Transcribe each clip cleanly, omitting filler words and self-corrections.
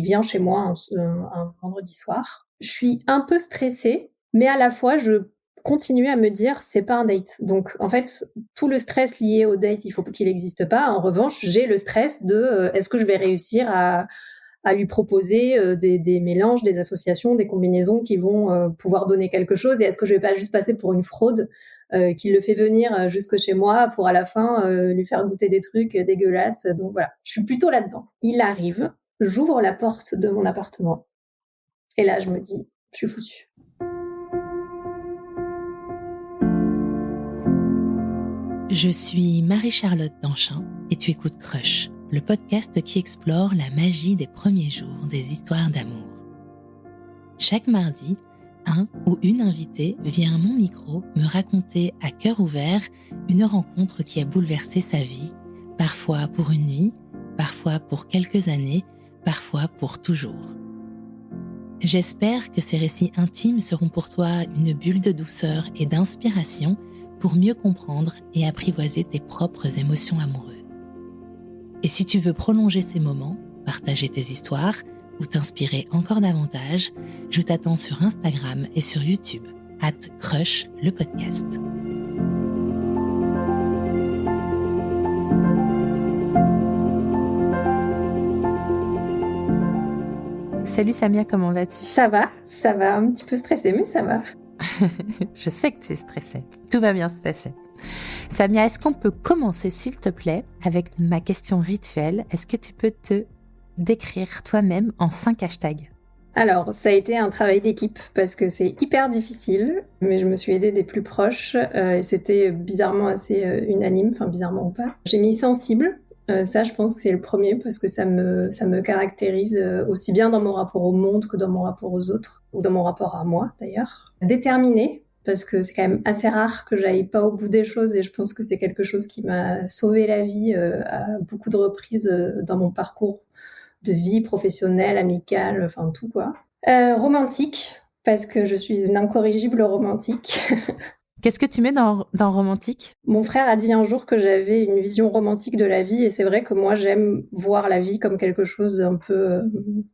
vient chez moi un vendredi soir. Je suis un peu stressée, mais à la fois, je continue à me dire, c'est pas un date. Donc, en fait, tout le stress lié au date, il faut qu'il n'existe pas. En revanche, j'ai le stress de est-ce que je vais réussir à lui proposer des mélanges, des associations, des combinaisons qui vont pouvoir donner quelque chose, et est-ce que je vais pas juste passer pour une fraude qui le fait venir jusque chez moi pour à la fin lui faire goûter des trucs dégueulasses. Donc voilà, je suis plutôt là-dedans. Il arrive, j'ouvre la porte de mon appartement et là je me dis, je suis foutue. Je suis Marie-Charlotte Danchin et tu écoutes Crush, le podcast qui explore la magie des premiers jours des histoires d'amour. Chaque mardi, un ou une invitée vient à mon micro me raconter à cœur ouvert une rencontre qui a bouleversé sa vie, parfois pour une nuit, parfois pour quelques années, parfois pour toujours. J'espère que ces récits intimes seront pour toi une bulle de douceur et d'inspiration pour mieux comprendre et apprivoiser tes propres émotions amoureuses. Et si tu veux prolonger ces moments, partager tes histoires ou t'inspirer encore davantage, je t'attends sur Instagram et sur YouTube, @Crush le podcast. Salut Samia, comment vas-tu ? Ça va, un petit peu stressée, mais ça va. Je sais que tu es stressée. Tout va bien se passer. Samia, est-ce qu'on peut commencer, s'il te plaît, avec ma question rituelle ? Est-ce que tu peux te décrire toi-même en 5 hashtags ? Alors, ça a été un travail d'équipe parce que c'est hyper difficile, mais je me suis aidée des plus proches et c'était bizarrement assez unanime, enfin bizarrement ou pas. J'ai mis sensible. Ça, je pense que c'est le premier parce que ça me caractérise aussi bien dans mon rapport au monde que dans mon rapport aux autres, ou dans mon rapport à moi d'ailleurs. Déterminée, parce que c'est quand même assez rare que j'aille pas au bout des choses et je pense que c'est quelque chose qui m'a sauvé la vie à beaucoup de reprises dans mon parcours de vie professionnelle, amicale, enfin tout quoi. Romantique, parce que je suis une incorrigible romantique. Qu'est-ce que tu mets dans romantique ? Mon frère a dit un jour que j'avais une vision romantique de la vie et c'est vrai que moi j'aime voir la vie comme quelque chose d'un peu,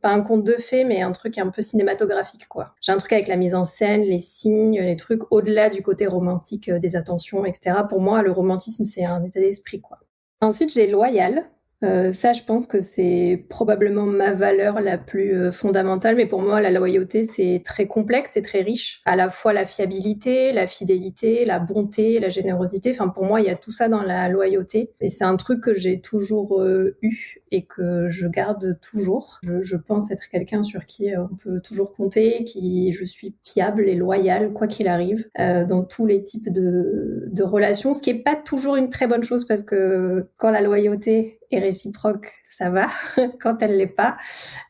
pas un conte de fées, mais un truc un peu cinématographique quoi. J'ai un truc avec la mise en scène, les signes, les trucs au-delà du côté romantique des attentions, etc. Pour moi le romantisme c'est un état d'esprit quoi. Ensuite j'ai loyal. Ça, je pense que c'est probablement ma valeur la plus fondamentale, mais pour moi, la loyauté, c'est très complexe et très riche. À la fois la fiabilité, la fidélité, la bonté, la générosité. Enfin, pour moi, il y a tout ça dans la loyauté. Et c'est un truc que j'ai toujours eu et que je garde toujours. Je pense être quelqu'un sur qui on peut toujours compter, je suis fiable et loyale, quoi qu'il arrive, dans tous les types de relations, ce qui est pas toujours une très bonne chose parce que quand la loyauté est réciproque, ça va. Quand elle l'est pas,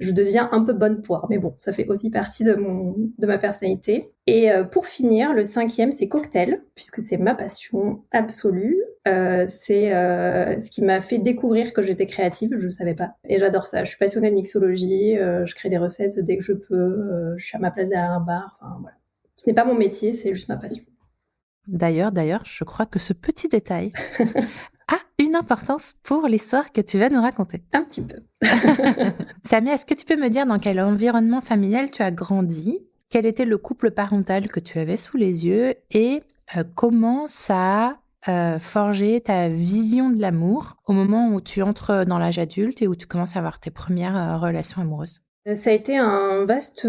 je deviens un peu bonne poire. Mais bon, ça fait aussi partie de ma personnalité. Et pour finir, le 5e, c'est cocktail, puisque c'est ma passion absolue. C'est ce qui m'a fait découvrir que j'étais créative, je savais pas. Et j'adore ça. Je suis passionnée de mixologie, je crée des recettes dès que je peux, je suis à ma place derrière un bar. Enfin, voilà. Ce n'est pas mon métier, c'est juste ma passion. D'ailleurs, je crois que ce petit détail a une importance pour l'histoire que tu vas nous raconter. Un petit peu. Samia, est-ce que tu peux me dire dans quel environnement familial tu as grandi ? Quel était le couple parental que tu avais sous les yeux et comment ça a forgé ta vision de l'amour au moment où tu entres dans l'âge adulte et où tu commences à avoir tes premières relations amoureuses ? Ça a été un vaste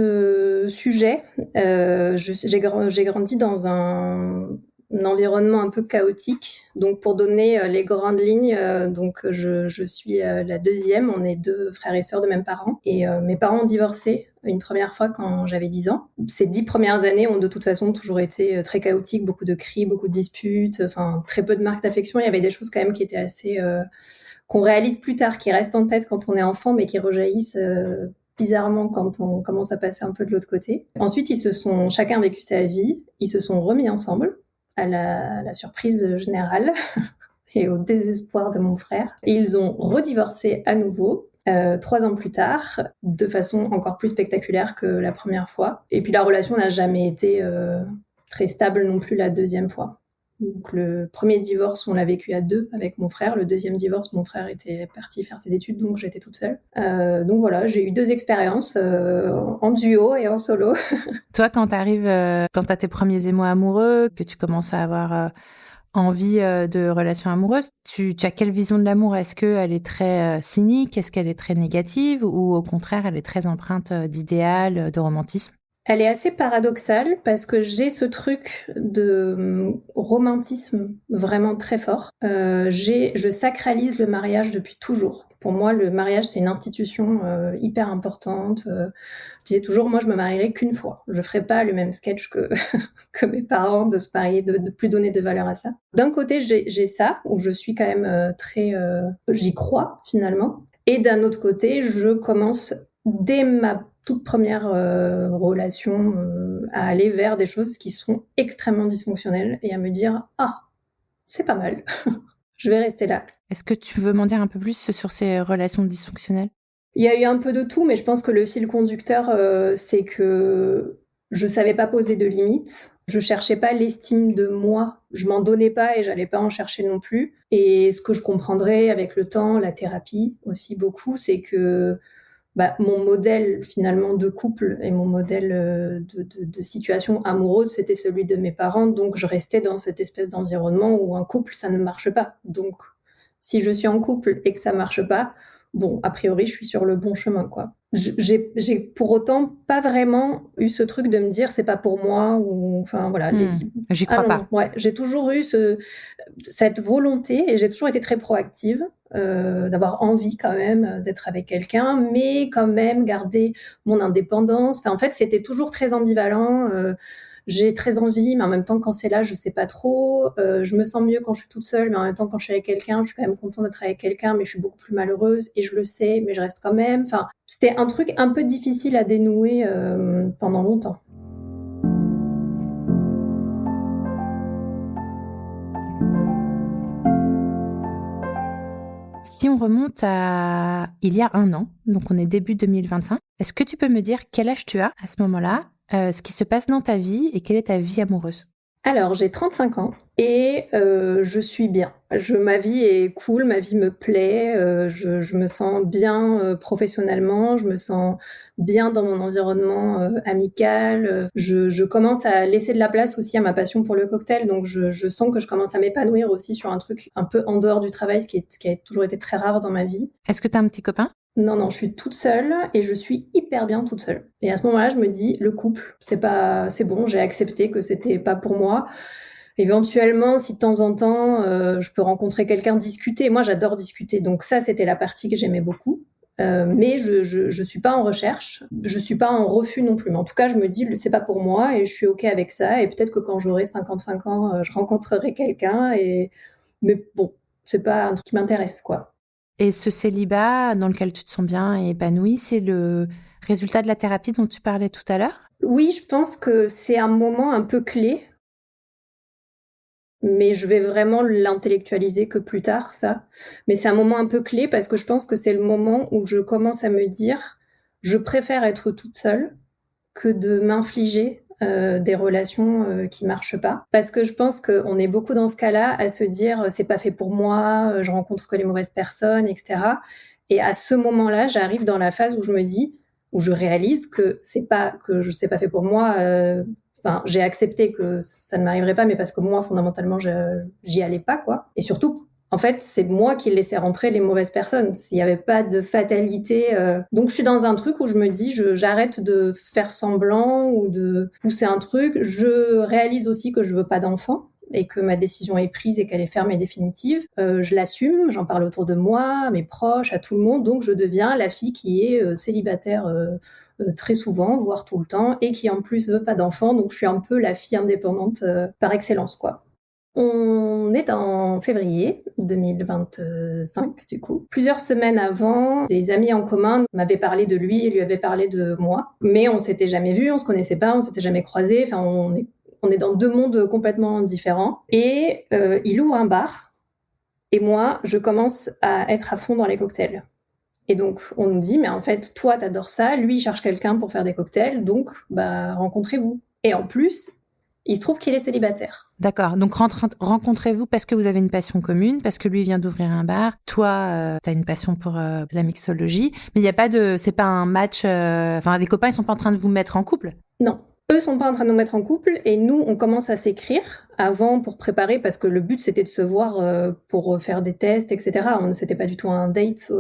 sujet. J'ai grandi dans un environnement un peu chaotique. Donc, pour donner les grandes lignes, donc je suis la deuxième. On est 2 frères et sœurs de même parents. Et mes parents ont divorcé une première fois quand j'avais 10 ans. Ces 10 premières années ont de toute façon toujours été très chaotiques. Beaucoup de cris, beaucoup de disputes, enfin très peu de marques d'affection. Il y avait des choses quand même qui étaient assez... qu'on réalise plus tard, qui restent en tête quand on est enfant, mais qui rejaillissent... bizarrement quand on commence à passer un peu de l'autre côté. Ensuite, chacun a vécu sa vie, ils se sont remis ensemble à la surprise générale et au désespoir de mon frère. Et ils ont redivorcé à nouveau 3 ans plus tard, de façon encore plus spectaculaire que la première fois. Et puis la relation n'a jamais été très stable non plus la deuxième fois. Donc le premier divorce, on l'a vécu à 2 avec mon frère. Le deuxième divorce, mon frère était parti faire ses études, donc j'étais toute seule. Donc voilà, j'ai eu 2 expériences en duo et en solo. Toi, quand t'as tes premiers émois amoureux, que tu commences à avoir envie de relations amoureuses, tu as quelle vision de l'amour? Est-ce qu'elle est très cynique? Est-ce qu'elle est très négative? Ou au contraire, elle est très empreinte d'idéal, de romantisme? Elle est assez paradoxale parce que j'ai ce truc de romantisme vraiment très fort. Je sacralise le mariage depuis toujours. Pour moi, le mariage, c'est une institution hyper importante. Je disais toujours, moi, je me marierai qu'une fois. Je ferai pas le même sketch que, que mes parents de se marier, de plus donner de valeur à ça. D'un côté, j'ai ça, où je suis quand même j'y crois finalement. Et d'un autre côté, je commence dès ma toute première relation à aller vers des choses qui sont extrêmement dysfonctionnelles et à me dire « Ah, c'est pas mal, je vais rester là ». Est-ce que tu veux m'en dire un peu plus sur ces relations dysfonctionnelles? Il y a eu un peu de tout, mais je pense que le fil conducteur, c'est que je savais pas poser de limites. Je cherchais pas l'estime de moi. Je m'en donnais pas et j'allais pas en chercher non plus. Et ce que je comprendrais avec le temps, la thérapie aussi beaucoup, c'est que mon modèle finalement de couple et mon modèle de situation amoureuse, c'était celui de mes parents. Donc je restais dans cette espèce d'environnement où un couple, ça ne marche pas. Donc si je suis en couple et que ça marche pas, bon, a priori, je suis sur le bon chemin, quoi. J'ai pour autant pas vraiment eu ce truc de me dire c'est pas pour moi ou enfin voilà. J'y crois pas. Non, ouais, j'ai toujours eu cette volonté et j'ai toujours été très proactive. D'avoir envie quand même d'être avec quelqu'un, mais quand même garder mon indépendance. Enfin, en fait, c'était toujours très ambivalent. J'ai très envie, mais en même temps, quand c'est là, je sais pas trop. Je me sens mieux quand je suis toute seule, mais en même temps, quand je suis avec quelqu'un, je suis quand même contente d'être avec quelqu'un, mais je suis beaucoup plus malheureuse et je le sais, mais je reste quand même. Enfin, c'était un truc un peu difficile à dénouer pendant longtemps. Si on remonte à il y a 1 an, donc on est début 2025, est-ce que tu peux me dire quel âge tu as à ce moment-là, ce qui se passe dans ta vie et quelle est ta vie amoureuse? Alors, j'ai 35 ans et je suis bien. Ma vie est cool, ma vie me plaît, je me sens bien professionnellement, je me sens bien dans mon environnement amical. Je commence à laisser de la place aussi à ma passion pour le cocktail, donc je sens que je commence à m'épanouir aussi sur un truc un peu en dehors du travail, ce qui a toujours été très rare dans ma vie. Est-ce que tu as un petit copain? Non, je suis toute seule et je suis hyper bien toute seule. Et à ce moment-là, je me dis, le couple, c'est bon, j'ai accepté que c'était pas pour moi. Éventuellement, si de temps en temps, je peux rencontrer quelqu'un, discuter. Moi, j'adore discuter. Donc ça, c'était la partie que j'aimais beaucoup. Mais je suis pas en recherche. Je suis pas en refus non plus. Mais en tout cas, je me dis, c'est pas pour moi et je suis OK avec ça. Et peut-être que quand j'aurai 55 ans, je rencontrerai quelqu'un. Mais bon, c'est pas un truc qui m'intéresse, quoi. Et ce célibat dans lequel tu te sens bien et épanouie, c'est le résultat de la thérapie dont tu parlais tout à l'heure? Oui, je pense que c'est un moment un peu clé, mais je vais vraiment l'intellectualiser que plus tard, ça. Mais c'est un moment un peu clé parce que je pense que c'est le moment où je commence à me dire, je préfère être toute seule que de m'infliger des relations qui marchent pas. Parce que je pense qu'on est beaucoup dans ce cas-là à se dire, c'est pas fait pour moi, je rencontre que les mauvaises personnes, etc. Et à ce moment-là, j'arrive dans la phase où je me dis, où je réalise que c'est pas fait pour moi. Enfin, j'ai accepté que ça ne m'arriverait pas, mais parce que moi, fondamentalement, j'y allais pas, quoi. Et surtout, en fait, c'est moi qui laissais rentrer les mauvaises personnes. S'il n'y avait pas de fatalité. Donc, je suis dans un truc où je me dis, j'arrête de faire semblant ou de pousser un truc. Je réalise aussi que je veux pas d'enfant et que ma décision est prise et qu'elle est ferme et définitive. Je l'assume, j'en parle autour de moi, à mes proches, à tout le monde. Donc, je deviens la fille qui est célibataire très souvent, voire tout le temps, et qui en plus veut pas d'enfant. Donc, je suis un peu la fille indépendante par excellence, quoi. On est en février 2025, du coup. Plusieurs semaines avant, des amis en commun m'avaient parlé de lui et lui avaient parlé de moi. Mais on s'était jamais vus, on se connaissait pas, on s'était jamais croisés. Enfin, on est dans 2 mondes complètement différents. Et il ouvre un bar. Et moi, je commence à être à fond dans les cocktails. Et donc, on nous dit, mais en fait, toi, t'adores ça, lui, il cherche quelqu'un pour faire des cocktails, donc, rencontrez-vous. Et en plus, Il se trouve qu'il est célibataire. D'accord. Donc, rencontrez-vous parce que vous avez une passion commune, parce que lui vient d'ouvrir un bar. Toi, tu as une passion pour la mixologie. Mais il y a pas c'est pas un match. Enfin, les copains, ils sont pas en train de vous mettre en couple. Non. Eux sont pas en train de nous mettre en couple et nous, on commence à s'écrire avant pour préparer parce que le but, c'était de se voir pour faire des tests, etc. C'était pas du tout un date.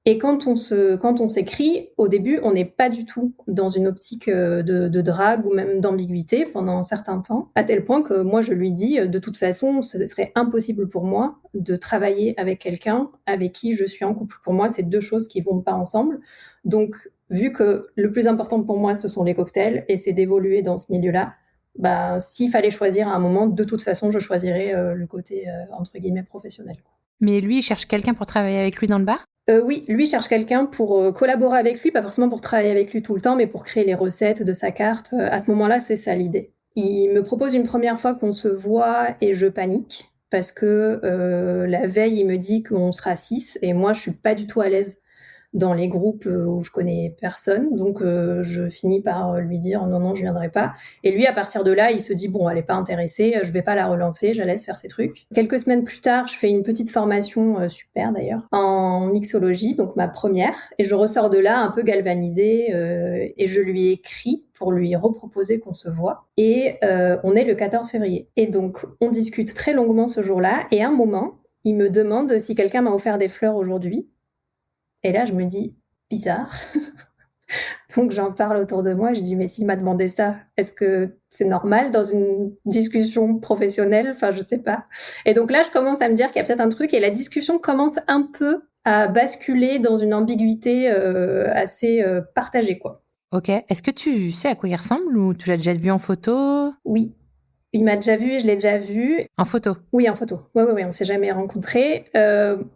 Et quand on s'écrit, au début, on n'est pas du tout dans une optique de drague ou même d'ambiguïté pendant un certain temps, à tel point que moi, je lui dis, de toute façon, ce serait impossible pour moi de travailler avec quelqu'un avec qui je suis en couple. Pour moi, c'est deux choses qui vont pas ensemble. Donc, vu que le plus important pour moi, ce sont les cocktails, et c'est d'évoluer dans ce milieu-là, bah, s'il fallait choisir à un moment, de toute façon, je choisirais le côté, entre guillemets, professionnel. Mais lui, il cherche quelqu'un pour travailler avec lui dans le bar ? Oui, lui cherche quelqu'un pour collaborer avec lui, pas forcément pour travailler avec lui tout le temps, mais pour créer les recettes de sa carte. À ce moment-là, c'est ça l'idée. Il me propose une première fois qu'on se voit et je panique, parce que la veille, il me dit qu'on sera 6, et moi, je suis pas du tout à l'aise dans les groupes où je connais personne. Donc, je finis par lui dire non, je viendrai pas. Et lui, à partir de là, il se dit bon, elle est pas intéressée, je vais pas la relancer, je la laisse faire ses trucs. Quelques semaines plus tard, je fais une petite formation, super d'ailleurs, en mixologie, donc ma première. Et je ressors de là un peu galvanisée et je lui écris pour lui reproposer qu'on se voit. Et on est le 14 février. Et donc, on discute très longuement ce jour-là. Et à un moment, il me demande si quelqu'un m'a offert des fleurs aujourd'hui. Et là, je me dis, bizarre. Donc, j'en parle autour de moi. Je dis, mais s'il m'a demandé ça, est-ce que c'est normal dans une discussion professionnelle ? Enfin, je sais pas. Et donc là, je commence à me dire qu'il y a peut-être un truc et la discussion commence un peu à basculer dans une ambiguïté assez partagée, quoi. Ok. Est-ce que tu sais à quoi il ressemble ou tu l'as déjà vu en photo ? Oui. Il m'a déjà vu et je l'ai déjà vu. En photo ? Oui, en photo. Oui, on s'est jamais rencontrés.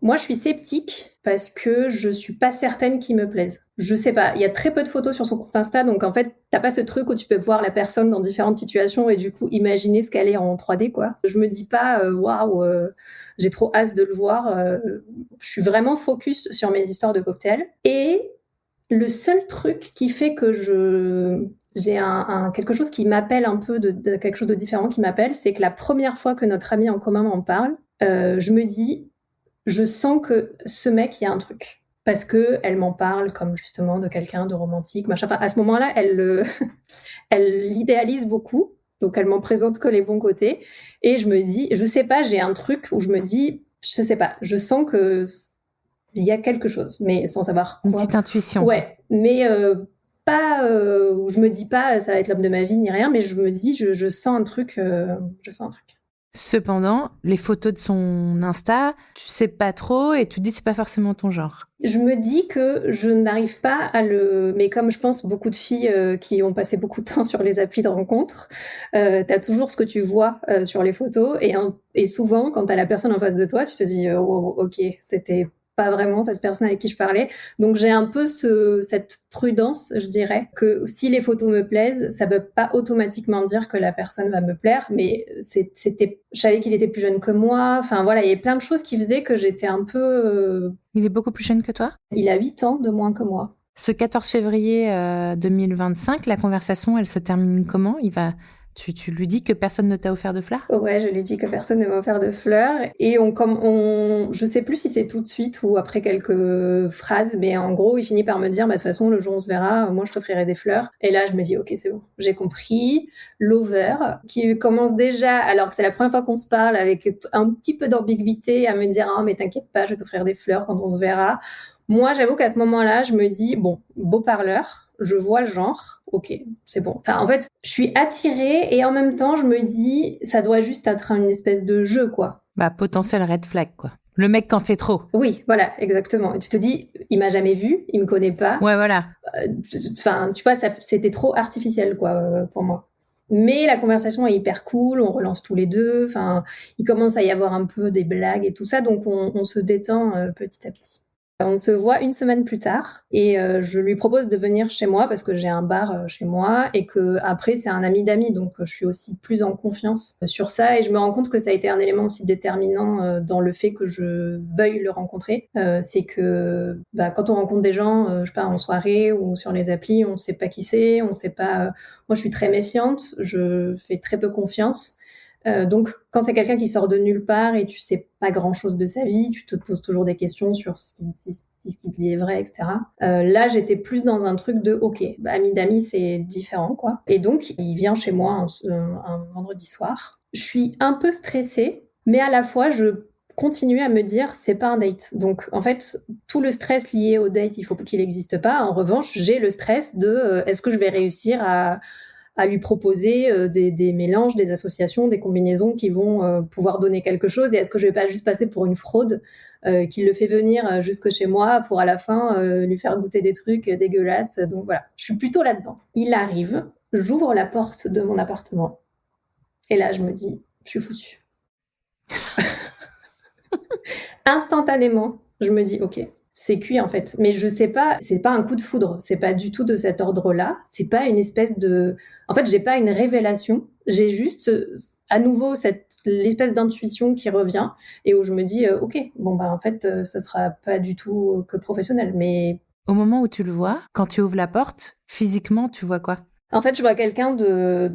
Moi, je suis sceptique parce que je suis pas certaine qu'il me plaise. Je sais pas. Il y a très peu de photos sur son compte Insta, donc en fait, t'as pas ce truc où tu peux voir la personne dans différentes situations et du coup imaginer ce qu'elle est en 3D, quoi. Je me dis pas, waouh, j'ai trop hâte de le voir. Je suis vraiment focus sur mes histoires de cocktails. Et le seul truc qui fait que j'ai quelque chose qui m'appelle un peu de quelque chose de différent qui m'appelle, c'est que la première fois que notre ami en commun m'en parle, je me dis, je sens que ce mec, il y a un truc. Parce que elle m'en parle comme justement de quelqu'un de romantique, machin. Enfin, à ce moment-là, elle l'idéalise beaucoup. Donc, elle m'en présente que les bons côtés. Et je me dis, je sais pas, j'ai un truc où je me dis, je sais pas, je sens que il y a quelque chose, mais sans savoir quoi. Une petite intuition. Ouais, mais pas, je me dis pas ça va être l'homme de ma vie ni rien, mais je me dis je sens un truc, je sens un truc. Cependant, les photos de son Insta, tu sais pas trop et tu te dis c'est pas forcément ton genre. Je me dis que je n'arrive pas à mais comme je pense beaucoup de filles qui ont passé beaucoup de temps sur les applis de rencontres, t'as toujours ce que tu vois sur les photos et souvent quand t'as la personne en face de toi, tu te dis oh, ok, c'était pas vraiment cette personne avec qui je parlais. Donc j'ai un peu cette prudence, je dirais, que si les photos me plaisent, ça veut pas automatiquement dire que la personne va me plaire, mais je savais qu'il était plus jeune que moi. Enfin voilà, il y a plein de choses qui faisaient que j'étais un peu... Il est beaucoup plus jeune que toi ? Il a 8 ans de moins que moi. Ce 14 février 2025, la conversation, elle se termine comment ? Tu lui dis que personne ne t'a offert de fleurs ? Ouais, je lui dis que personne ne m'a offert de fleurs. Et je sais plus si c'est tout de suite ou après quelques phrases, mais en gros, il finit par me dire, bah, de toute façon, le jour où on se verra, moi, je t'offrirai des fleurs. Et là, je me dis, ok, c'est bon, j'ai compris. L'over, qui commence déjà, alors que c'est la première fois qu'on se parle, avec un petit peu d'ambiguïté, à me dire, ah, mais t'inquiète pas, je vais t'offrir des fleurs quand on se verra. Moi, j'avoue qu'à ce moment-là, je me dis, bon, beau parleur, je vois le genre, ok, c'est bon. Enfin, en fait, je suis attirée et en même temps, je me dis, ça doit juste être une espèce de jeu, quoi. Bah, potentiel red flag, quoi. Le mec qui en fait trop. Oui, voilà, exactement. Et tu te dis, il m'a jamais vu, il me connaît pas. Ouais, voilà. Enfin, tu vois, c'était trop artificiel, quoi, pour moi. Mais la conversation est hyper cool, on relance tous les deux. Enfin, il commence à y avoir un peu des blagues et tout ça, donc on se détend petit à petit. On se voit une semaine plus tard et je lui propose de venir chez moi parce que j'ai un bar chez moi et que après c'est un ami d'amis, donc je suis aussi plus en confiance sur ça et je me rends compte que ça a été un élément aussi déterminant dans le fait que je veuille le rencontrer. C'est que quand on rencontre des gens, je sais pas, en soirée ou sur les applis, on sait pas qui c'est, on sait pas. Moi, je suis très méfiante, je fais très peu confiance. Donc, quand c'est quelqu'un qui sort de nulle part et tu sais pas grand-chose de sa vie, tu te poses toujours des questions sur ce qui dit est vrai, etc. Là, j'étais plus dans un truc de, ok, ami d'amis, c'est différent, quoi. Et donc, il vient chez moi un vendredi soir. Je suis un peu stressée, mais à la fois, je continue à me dire, c'est pas un date. Donc, en fait, tout le stress lié au date, il faut qu'il n'existe pas. En revanche, j'ai le stress de, est-ce que je vais réussir à lui proposer des mélanges, des associations, des combinaisons qui vont pouvoir donner quelque chose. Et est-ce que je vais pas juste passer pour une fraude qui le fait venir jusque chez moi pour à la fin lui faire goûter des trucs dégueulasses. Donc voilà, je suis plutôt là-dedans. Il arrive, j'ouvre la porte de mon appartement et là je me dis, je suis foutue. Instantanément, je me dis, ok, c'est cuit en fait. Mais je sais pas, c'est pas un coup de foudre, c'est pas du tout de cet ordre-là, c'est pas une espèce de... En fait, j'ai pas une révélation, j'ai juste à nouveau l'espèce d'intuition qui revient et où je me dis, ok, bon en fait, ça sera pas du tout que professionnel, mais... Au moment où tu le vois, quand tu ouvres la porte, physiquement, tu vois quoi? En fait, je vois quelqu'un de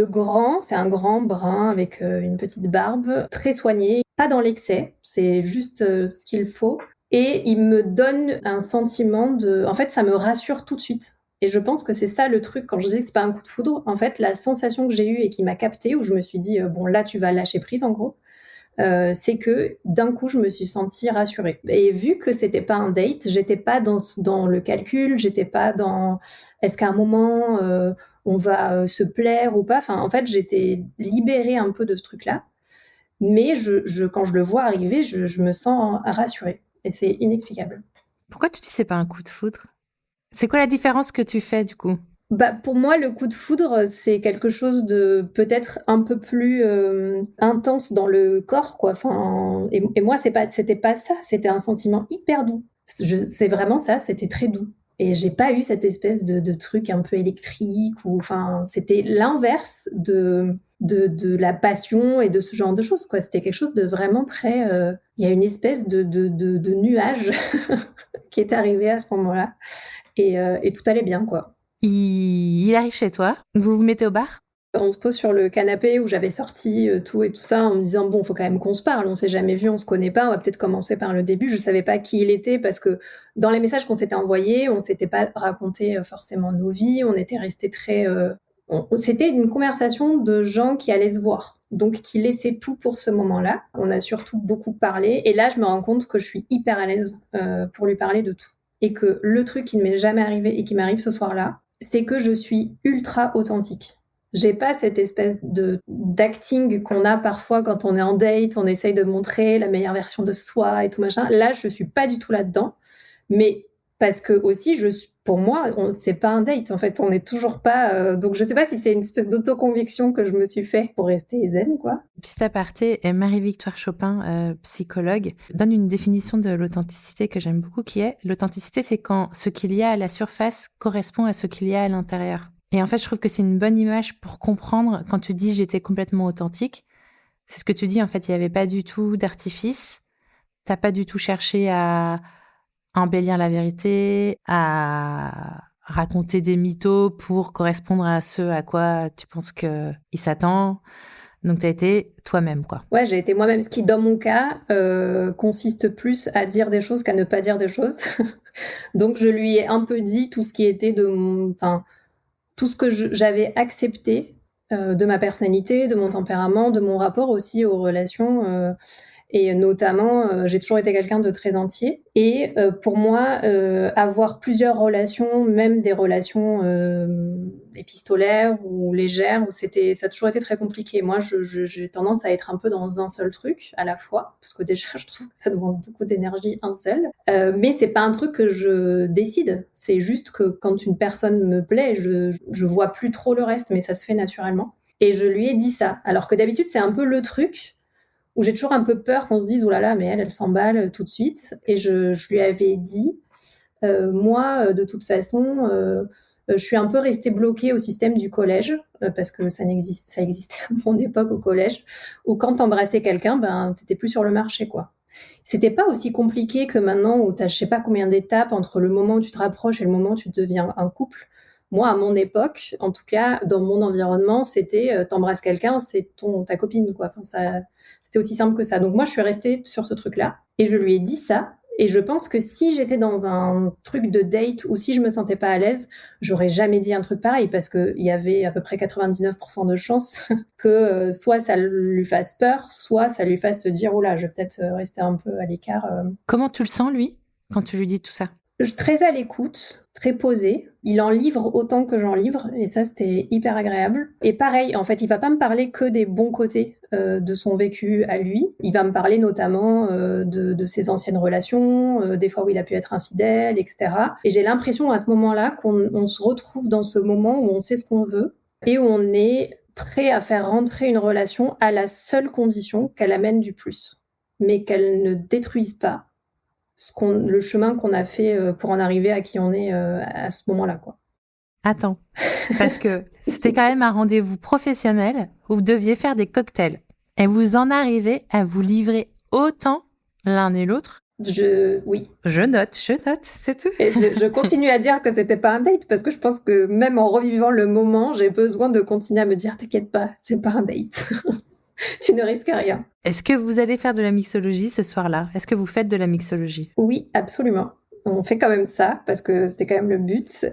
grand, c'est un grand brun avec une petite barbe, très soigné, pas dans l'excès, c'est juste ce qu'il faut. Et il me donne un sentiment de... En fait, ça me rassure tout de suite. Et je pense que c'est ça le truc, quand je dis que c'est pas un coup de foudre, en fait, la sensation que j'ai eue et qui m'a captée, où je me suis dit, bon, là, tu vas lâcher prise, en gros, c'est que d'un coup, je me suis sentie rassurée. Et vu que c'était pas un date, j'étais pas dans le calcul, j'étais pas dans est-ce qu'à un moment on va se plaire ou pas. Enfin, en fait, j'étais libérée un peu de ce truc-là. Mais quand je le vois arriver, je me sens rassurée. Et c'est inexplicable. Pourquoi tu dis c'est pas un coup de foudre? C'est quoi la différence que tu fais du coup? Pour moi, le coup de foudre, c'est quelque chose de peut-être un peu plus intense dans le corps, quoi. Enfin, et moi, c'était pas ça. C'était un sentiment hyper doux. C'est vraiment ça. C'était très doux. Et j'ai pas eu cette espèce de truc un peu électrique ou, enfin, c'était l'inverse de la passion et de ce genre de choses, quoi. C'était quelque chose de vraiment très, il y a une espèce de nuage qui est arrivé à ce moment-là. Et tout allait bien, quoi. Il arrive chez toi, vous vous mettez au bar? On se pose sur le canapé où j'avais sorti tout et tout ça en me disant bon, faut quand même qu'on se parle, on s'est jamais vu, on se connaît pas, on va peut-être commencer par le début. Je savais pas qui il était parce que dans les messages qu'on s'était envoyés, on s'était pas raconté forcément nos vies, on était resté très... C'était une conversation de gens qui allaient se voir, donc qui laissaient tout pour ce moment-là. On a surtout beaucoup parlé et là, je me rends compte que je suis hyper à l'aise pour lui parler de tout. Et que le truc qui ne m'est jamais arrivé et qui m'arrive ce soir-là, c'est que je suis ultra authentique. J'ai pas cette espèce d'acting qu'on a parfois quand on est en date, on essaye de montrer la meilleure version de soi et tout machin. Là, je suis pas du tout là-dedans. Mais parce que aussi, pour moi, c'est pas un date. En fait, on n'est toujours pas. Donc, je sais pas si c'est une espèce d'autoconviction que je me suis fait pour rester zen, quoi. Petit aparté, Marie-Victoire Chopin, psychologue, donne une définition de l'authenticité que j'aime beaucoup, qui est l'authenticité, c'est quand ce qu'il y a à la surface correspond à ce qu'il y a à l'intérieur. Et en fait, je trouve que c'est une bonne image pour comprendre quand tu dis j'étais complètement authentique. C'est ce que tu dis, en fait, il n'y avait pas du tout d'artifice. T'as pas du tout cherché à embellir la vérité, à raconter des mythos pour correspondre à ce à quoi tu penses qu'il s'attend. Donc, tu as été toi-même, quoi. Ouais, j'ai été moi-même, ce qui, dans mon cas, consiste plus à dire des choses qu'à ne pas dire des choses. Donc, je lui ai un peu dit tout ce qui était tout ce que j'avais accepté de ma personnalité, de mon tempérament, de mon rapport aussi aux relations. Et notamment, j'ai toujours été quelqu'un de très entier. Et pour moi, avoir plusieurs relations, même des relations épistolaires ou légères, ça a toujours été très compliqué. Moi, j'ai tendance à être un peu dans un seul truc à la fois, parce que déjà, je trouve que ça demande beaucoup d'énergie, un seul. Mais c'est pas un truc que je décide. C'est juste que quand une personne me plaît, je vois plus trop le reste, mais ça se fait naturellement. Et je lui ai dit ça. Alors que d'habitude, c'est un peu le truc où j'ai toujours un peu peur qu'on se dise « Oh là là, mais elle s'emballe tout de suite ». Et je lui avais dit moi, de toute façon, je suis un peu restée bloquée au système du collège parce que ça existait à mon époque au collège, où quand t'embrassais quelqu'un, t'étais plus sur le marché, quoi. C'était pas aussi compliqué que maintenant où t'as je sais pas combien d'étapes entre le moment où tu te rapproches et le moment où tu deviens un couple. Moi, à mon époque, en tout cas, dans mon environnement, c'était t'embrasses quelqu'un, c'est ta copine, quoi. Enfin, ça, c'était aussi simple que ça. Donc moi, je suis restée sur ce truc-là et je lui ai dit ça. Et je pense que si j'étais dans un truc de date ou si je me sentais pas à l'aise, j'aurais jamais dit un truc pareil parce qu'il y avait à peu près 99% de chances que soit ça lui fasse peur, soit ça lui fasse se dire « Oh là, je vais peut-être rester un peu à l'écart ». Comment tu le sens, lui, quand tu lui dis tout ça ? Très à l'écoute, très posé. Il en livre autant que j'en livre et ça, c'était hyper agréable. Et pareil, en fait, il va pas me parler que des bons côtés de son vécu à lui. Il va me parler notamment de ses anciennes relations, des fois où il a pu être infidèle, etc. Et j'ai l'impression à ce moment-là qu'on se retrouve dans ce moment où on sait ce qu'on veut et où on est prêt à faire rentrer une relation à la seule condition qu'elle amène du plus, mais qu'elle ne détruise pas le chemin qu'on a fait pour en arriver à qui on est à ce moment-là, quoi. Attends, parce que c'était quand même un rendez-vous professionnel où vous deviez faire des cocktails. Et vous en arrivez à vous livrer autant l'un et l'autre ? Oui. Je note, c'est tout. Et je continue à dire que c'était pas un date parce que je pense que même en revivant le moment, j'ai besoin de continuer à me dire « T'inquiète pas, c'est pas un date ». Tu ne risques rien. Est-ce que vous allez faire de la mixologie ce soir-là ? Est-ce que vous faites de la mixologie ? Oui, absolument. On fait quand même ça, parce que c'était quand même le but.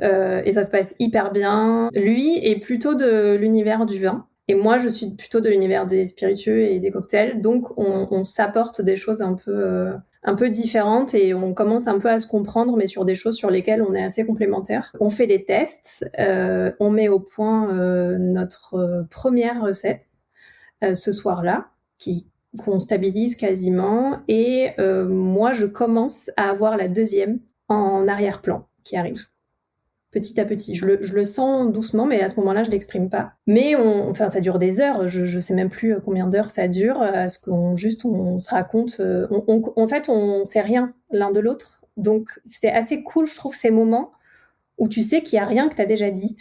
Et ça se passe hyper bien. Lui est plutôt de l'univers du vin. Et moi, je suis plutôt de l'univers des spiritueux et des cocktails. Donc, on s'apporte des choses un peu différentes et on commence un peu à se comprendre, mais sur des choses sur lesquelles on est assez complémentaires. On fait des tests. On met au point notre première recette. Ce soir-là, qu'on stabilise quasiment. Et moi, je commence à avoir la deuxième en arrière-plan qui arrive. Petit à petit. Je le sens doucement, mais à ce moment-là, je l'exprime pas. Mais ça dure des heures. Je sais même plus combien d'heures ça dure. À ce qu'on se raconte. En fait, on sait rien l'un de l'autre. Donc, c'est assez cool, je trouve, ces moments où tu sais qu'il y a rien que t'as déjà dit.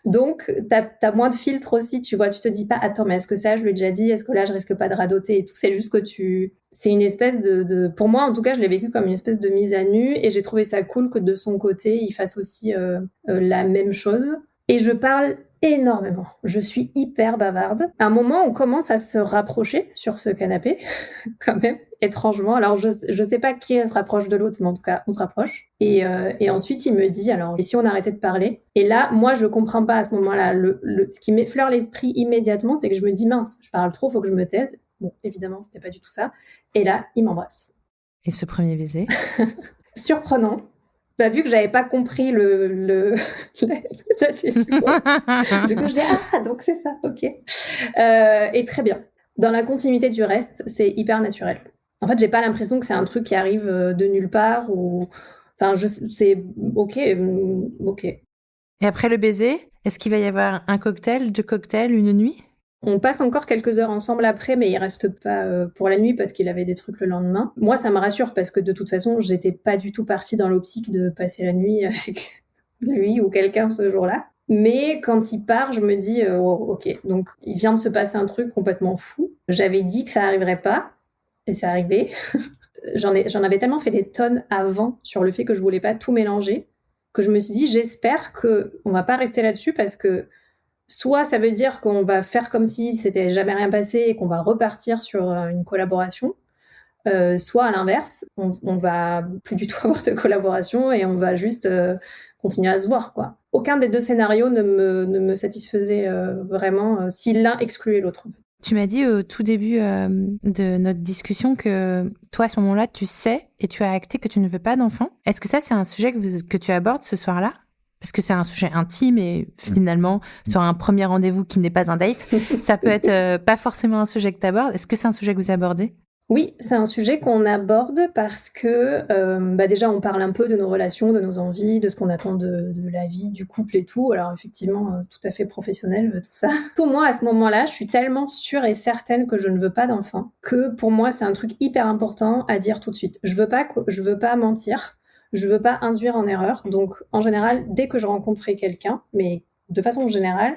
Donc, t'as moins de filtres aussi, tu vois. Tu te dis pas, attends, mais est-ce que ça, je lui ai déjà dit ? Est-ce que là, je risque pas de radoter et tout ? C'est juste que c'est une espèce pour moi, en tout cas, je l'ai vécu comme une espèce de mise à nu et j'ai trouvé ça cool que de son côté, il fasse aussi la même chose. Et je parle énormément. Je suis hyper bavarde. À un moment, on commence à se rapprocher sur ce canapé, quand même, étrangement. Alors, je sais pas qui se rapproche de l'autre, mais en tout cas, on se rapproche. Et ensuite, il me dit, alors, et si on arrêtait de parler ? Et là, moi, je comprends pas à ce moment-là. Ce qui m'effleure l'esprit immédiatement, c'est que je me dis, mince, je parle trop, faut que je me taise. Bon, évidemment, c'était pas du tout ça. Et là, il m'embrasse. Et ce premier baiser ? Surprenant. Vu que j'avais pas compris la question. Du coup, je dis, donc c'est ça, ok. Et très bien. Dans la continuité du reste, c'est hyper naturel. En fait, j'ai pas l'impression que c'est un truc qui arrive de nulle part ou... Enfin, c'est ok. Et après le baiser, est-ce qu'il va y avoir un cocktail, 2 cocktails, une nuit ? On passe encore quelques heures ensemble après, mais il reste pas pour la nuit parce qu'il avait des trucs le lendemain. Moi, ça me rassure parce que de toute façon, j'étais pas du tout partie dans l'optique de passer la nuit avec lui ou quelqu'un ce jour-là. Mais quand il part, je me dis, ok, donc il vient de se passer un truc complètement fou. J'avais dit que ça arriverait pas, et c'est arrivé. J'en avais tellement fait des tonnes avant sur le fait que je voulais pas tout mélanger, que je me suis dit, j'espère qu'on va pas rester là-dessus parce que soit ça veut dire qu'on va faire comme si c'était jamais rien passé et qu'on va repartir sur une collaboration, soit à l'inverse, on va plus du tout avoir de collaboration et on va juste continuer à se voir, quoi. Aucun des deux scénarios ne me satisfaisait vraiment si l'un excluait l'autre. Tu m'as dit au tout début de notre discussion que toi, à ce moment-là, tu sais et tu as acté que tu ne veux pas d'enfant. Est-ce que ça, c'est un sujet que tu abordes ce soir-là ? Parce que c'est un sujet intime et finalement, sur un premier rendez-vous qui n'est pas un date, ça peut être pas forcément un sujet que tu abordes. Est-ce que c'est un sujet que vous abordez ? Oui, c'est un sujet qu'on aborde parce que déjà on parle un peu de nos relations, de nos envies, de ce qu'on attend de la vie, du couple et tout. Alors effectivement, tout à fait professionnel, tout ça. Pour moi, à ce moment-là, je suis tellement sûre et certaine que je ne veux pas d'enfant que pour moi, c'est un truc hyper important à dire tout de suite. Je veux pas mentir, je veux pas induire en erreur. Donc en général, dès que je rencontrais quelqu'un, mais de façon générale,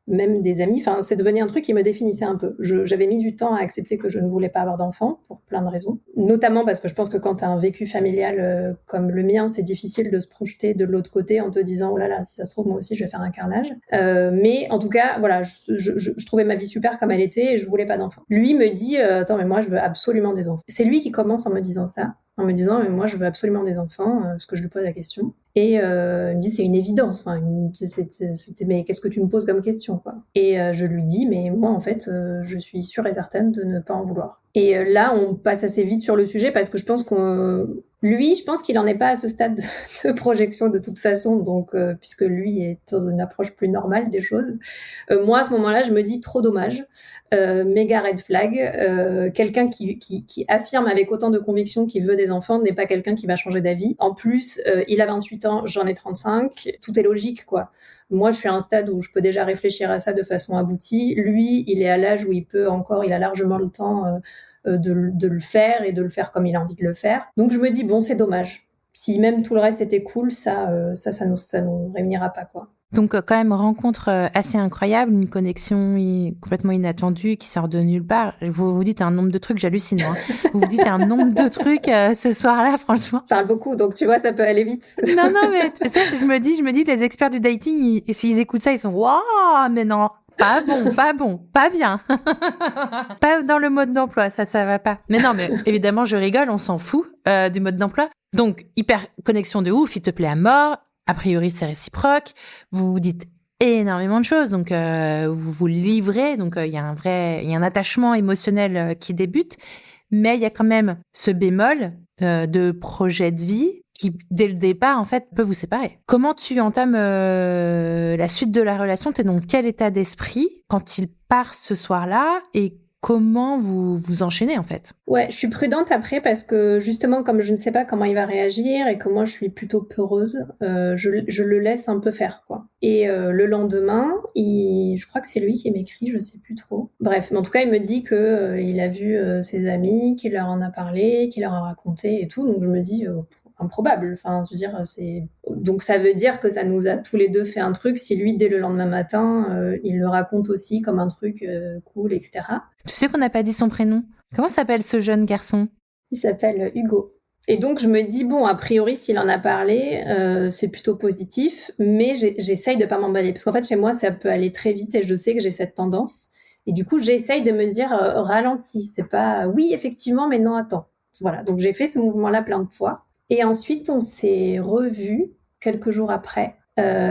même des amis, enfin, c'est devenu un truc qui me définissait un peu. J'avais mis du temps à accepter que je ne voulais pas avoir d'enfant, pour plein de raisons. Notamment parce que je pense que quand tu as un vécu familial comme le mien, c'est difficile de se projeter de l'autre côté en te disant « Oh là là, si ça se trouve, moi aussi, je vais faire un carnage ». Mais en tout cas, voilà, je trouvais ma vie super comme elle était et je voulais pas d'enfant. Lui me dit « Attends, mais moi, je veux absolument des enfants ». C'est lui qui commence en me disant ça, en me disant « Mais moi, je veux absolument des enfants », parce que je lui pose la question. Et il me dit c'est une évidence. Enfin, c'était mais qu'est-ce que tu me poses comme question quoi. Et je lui dis mais moi en fait je suis sûre et certaine de ne pas en vouloir. Et là on passe assez vite sur le sujet parce que je pense je pense qu'il en est pas à ce stade de projection de toute façon. Donc puisque lui est dans une approche plus normale des choses. Moi à ce moment-là je me dis trop dommage. Méga red flag. Quelqu'un qui affirme avec autant de conviction qu'il veut des enfants n'est pas quelqu'un qui va changer d'avis. En plus, il a 28 ans, j'en ai 35. Tout est logique, quoi. Moi, je suis à un stade où je peux déjà réfléchir à ça de façon aboutie. Lui, il est à l'âge où il a largement le temps de le faire et de le faire comme il a envie de le faire. Donc, je me dis, bon, c'est dommage. Si même tout le reste était cool, ça nous réunira pas, quoi. Donc, quand même, rencontre assez incroyable, une connexion complètement inattendue qui sort de nulle part. Vous vous dites un nombre de trucs, j'hallucine, moi. Vous vous dites un nombre de trucs ce soir-là, franchement. Je parle beaucoup, donc tu vois, ça peut aller vite. Non, mais ça, je me dis que les experts du dating, s'ils écoutent ça, ils sont « Waouh, mais non, pas bon, pas bien. » Pas dans le mode d'emploi, ça va pas. Mais non, mais évidemment, je rigole, on s'en fout du mode d'emploi. Donc, hyper connexion de ouf, il te plaît à mort. A priori, c'est réciproque. Vous vous dites énormément de choses, donc vous vous livrez. Donc, il y a un attachement émotionnel qui débute. Mais il y a quand même ce bémol de projet de vie qui, dès le départ, en fait, peut vous séparer. Comment tu entames la suite de la relation ? T'es dans quel état d'esprit quand il part ce soir-là et comment vous enchaînez, en fait ? Ouais, je suis prudente après parce que justement, comme je ne sais pas comment il va réagir et que moi, je suis plutôt peureuse, je le laisse un peu faire, quoi. Et le lendemain, je crois que c'est lui qui m'écrit, je sais plus trop. Bref, mais en tout cas, il me dit que il a vu ses amis, qu'il leur en a parlé, qu'il leur a raconté et tout. Donc, je me dis... improbable. Enfin, je veux dire, donc ça veut dire que ça nous a tous les deux fait un truc. Si lui, dès le lendemain matin, il le raconte aussi comme un truc cool, etc. Tu sais qu'on n'a pas dit son prénom ? Comment s'appelle ce jeune garçon ? Il s'appelle Hugo. Et donc, je me dis, bon, a priori, s'il en a parlé, c'est plutôt positif, mais j'essaye de pas m'emballer. Parce qu'en fait, chez moi, ça peut aller très vite et je sais que j'ai cette tendance. Et du coup, j'essaye de me dire, ralentis. C'est pas, oui, effectivement, mais non, attends. Voilà. Donc, j'ai fait ce mouvement-là plein de fois. Et ensuite, on s'est revus quelques jours après.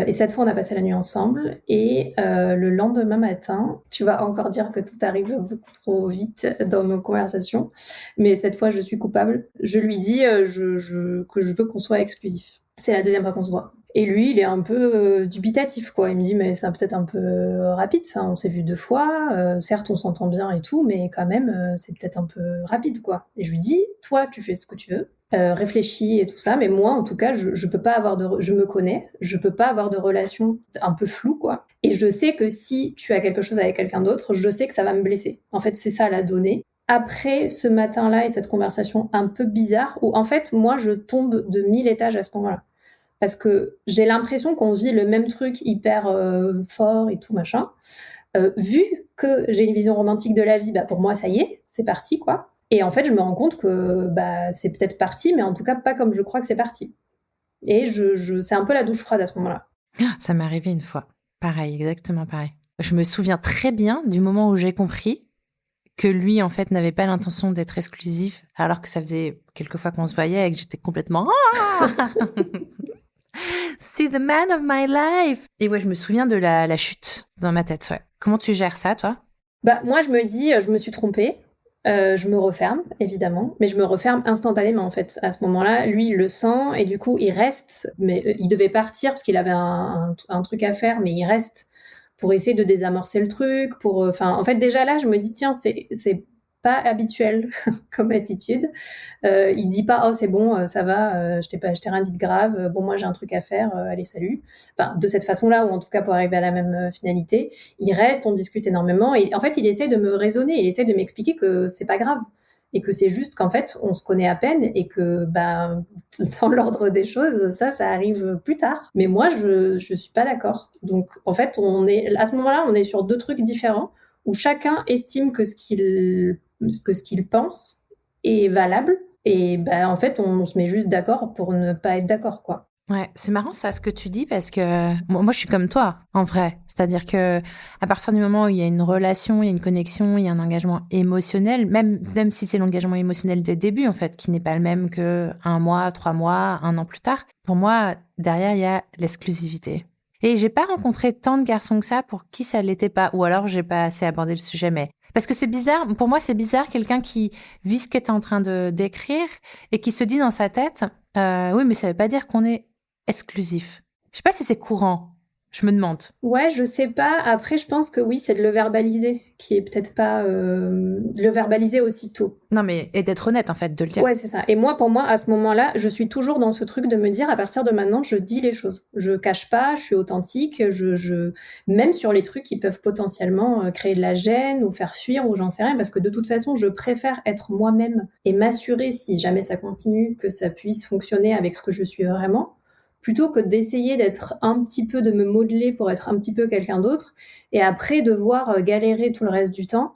Et cette fois, on a passé la nuit ensemble. Et le lendemain matin, tu vas encore dire que tout arrive beaucoup trop vite dans nos conversations. Mais cette fois, je suis coupable. Je lui dis que je veux qu'on soit exclusif. C'est la deuxième fois qu'on se voit. Et lui, il est un peu dubitatif, quoi. Il me dit, mais c'est peut-être un peu rapide. Enfin, on s'est vu 2 fois. Certes, on s'entend bien et tout, mais quand même, c'est peut-être un peu rapide, quoi. Et je lui dis, toi, tu fais ce que tu veux. Réfléchis et tout ça, mais moi, en tout cas, je peux pas avoir je me connais, je peux pas avoir de relation un peu floue, quoi. Et je sais que si tu as quelque chose avec quelqu'un d'autre, je sais que ça va me blesser. En fait, c'est ça la donnée. Après ce matin-là et cette conversation un peu bizarre, où en fait, moi, je tombe de 1000 étages à ce moment-là. Parce que j'ai l'impression qu'on vit le même truc hyper fort et tout, machin. Vu que j'ai une vision romantique de la vie, bah pour moi, ça y est, c'est parti, quoi. Et en fait, je me rends compte que c'est peut-être parti, mais en tout cas, pas comme je crois que c'est parti. Et c'est un peu la douche froide à ce moment-là. Ça m'est arrivé une fois. Pareil, exactement pareil. Je me souviens très bien du moment où j'ai compris que lui, en fait, n'avait pas l'intention d'être exclusif, alors que ça faisait quelques fois qu'on se voyait et que j'étais complètement... C'est the man of my life. Et ouais, je me souviens de la chute dans ma tête, ouais. Comment tu gères ça, toi ? Moi, je me dis, je me suis trompée. Je me referme, évidemment, mais je me referme instantanément, en fait. À ce moment-là, lui, il le sent, et du coup, il reste. Mais il devait partir parce qu'il avait un truc à faire, mais il reste pour essayer de désamorcer le truc. En fait, déjà là, je me dis, tiens, c'est pas habituel comme attitude. Il dit pas oh c'est bon, ça va, je t'ai rien dit de grave. Bon moi j'ai un truc à faire, allez salut. Enfin de cette façon-là ou en tout cas pour arriver à la même finalité. Il reste, on discute énormément et en fait il essaie de me raisonner, il essaie de m'expliquer que c'est pas grave et que c'est juste qu'en fait on se connaît à peine et que dans l'ordre des choses ça arrive plus tard. Mais moi je suis pas d'accord. Donc en fait à ce moment-là on est sur deux trucs différents où chacun estime que ce qu'il pense est valable et en fait on se met juste d'accord pour ne pas être d'accord quoi. Ouais, c'est marrant ça ce que tu dis parce que moi je suis comme toi en vrai, c'est-à-dire que à partir du moment où il y a une relation, il y a une connexion, il y a un engagement émotionnel, même si c'est l'engagement émotionnel des débuts en fait, qui n'est pas le même que 1 mois, 3 mois, 1 an plus tard. Pour moi, derrière il y a l'exclusivité. Et j'ai pas rencontré tant de garçons que ça pour qui ça l'était pas, ou alors j'ai pas assez abordé le sujet, mais parce que c'est bizarre, pour moi c'est bizarre quelqu'un qui vit ce que tu es en train de décrire et qui se dit dans sa tête, oui mais ça veut pas dire qu'on est exclusif. Je sais pas si c'est courant, je me demande. Ouais, je sais pas. Après, je pense que oui, c'est de le verbaliser, qui est peut-être pas de le verbaliser aussitôt. Non, mais et d'être honnête en fait, de le dire. Ouais, c'est ça. Et moi, pour moi, à ce moment-là, je suis toujours dans ce truc de me dire, à partir de maintenant, je dis les choses. Je cache pas, je suis authentique. Même sur les trucs qui peuvent potentiellement créer de la gêne ou faire fuir ou j'en sais rien, parce que de toute façon, je préfère être moi-même et m'assurer, si jamais ça continue, que ça puisse fonctionner avec ce que je suis vraiment, plutôt que d'essayer de me modeler pour être un petit peu quelqu'un d'autre, et après devoir galérer tout le reste du temps.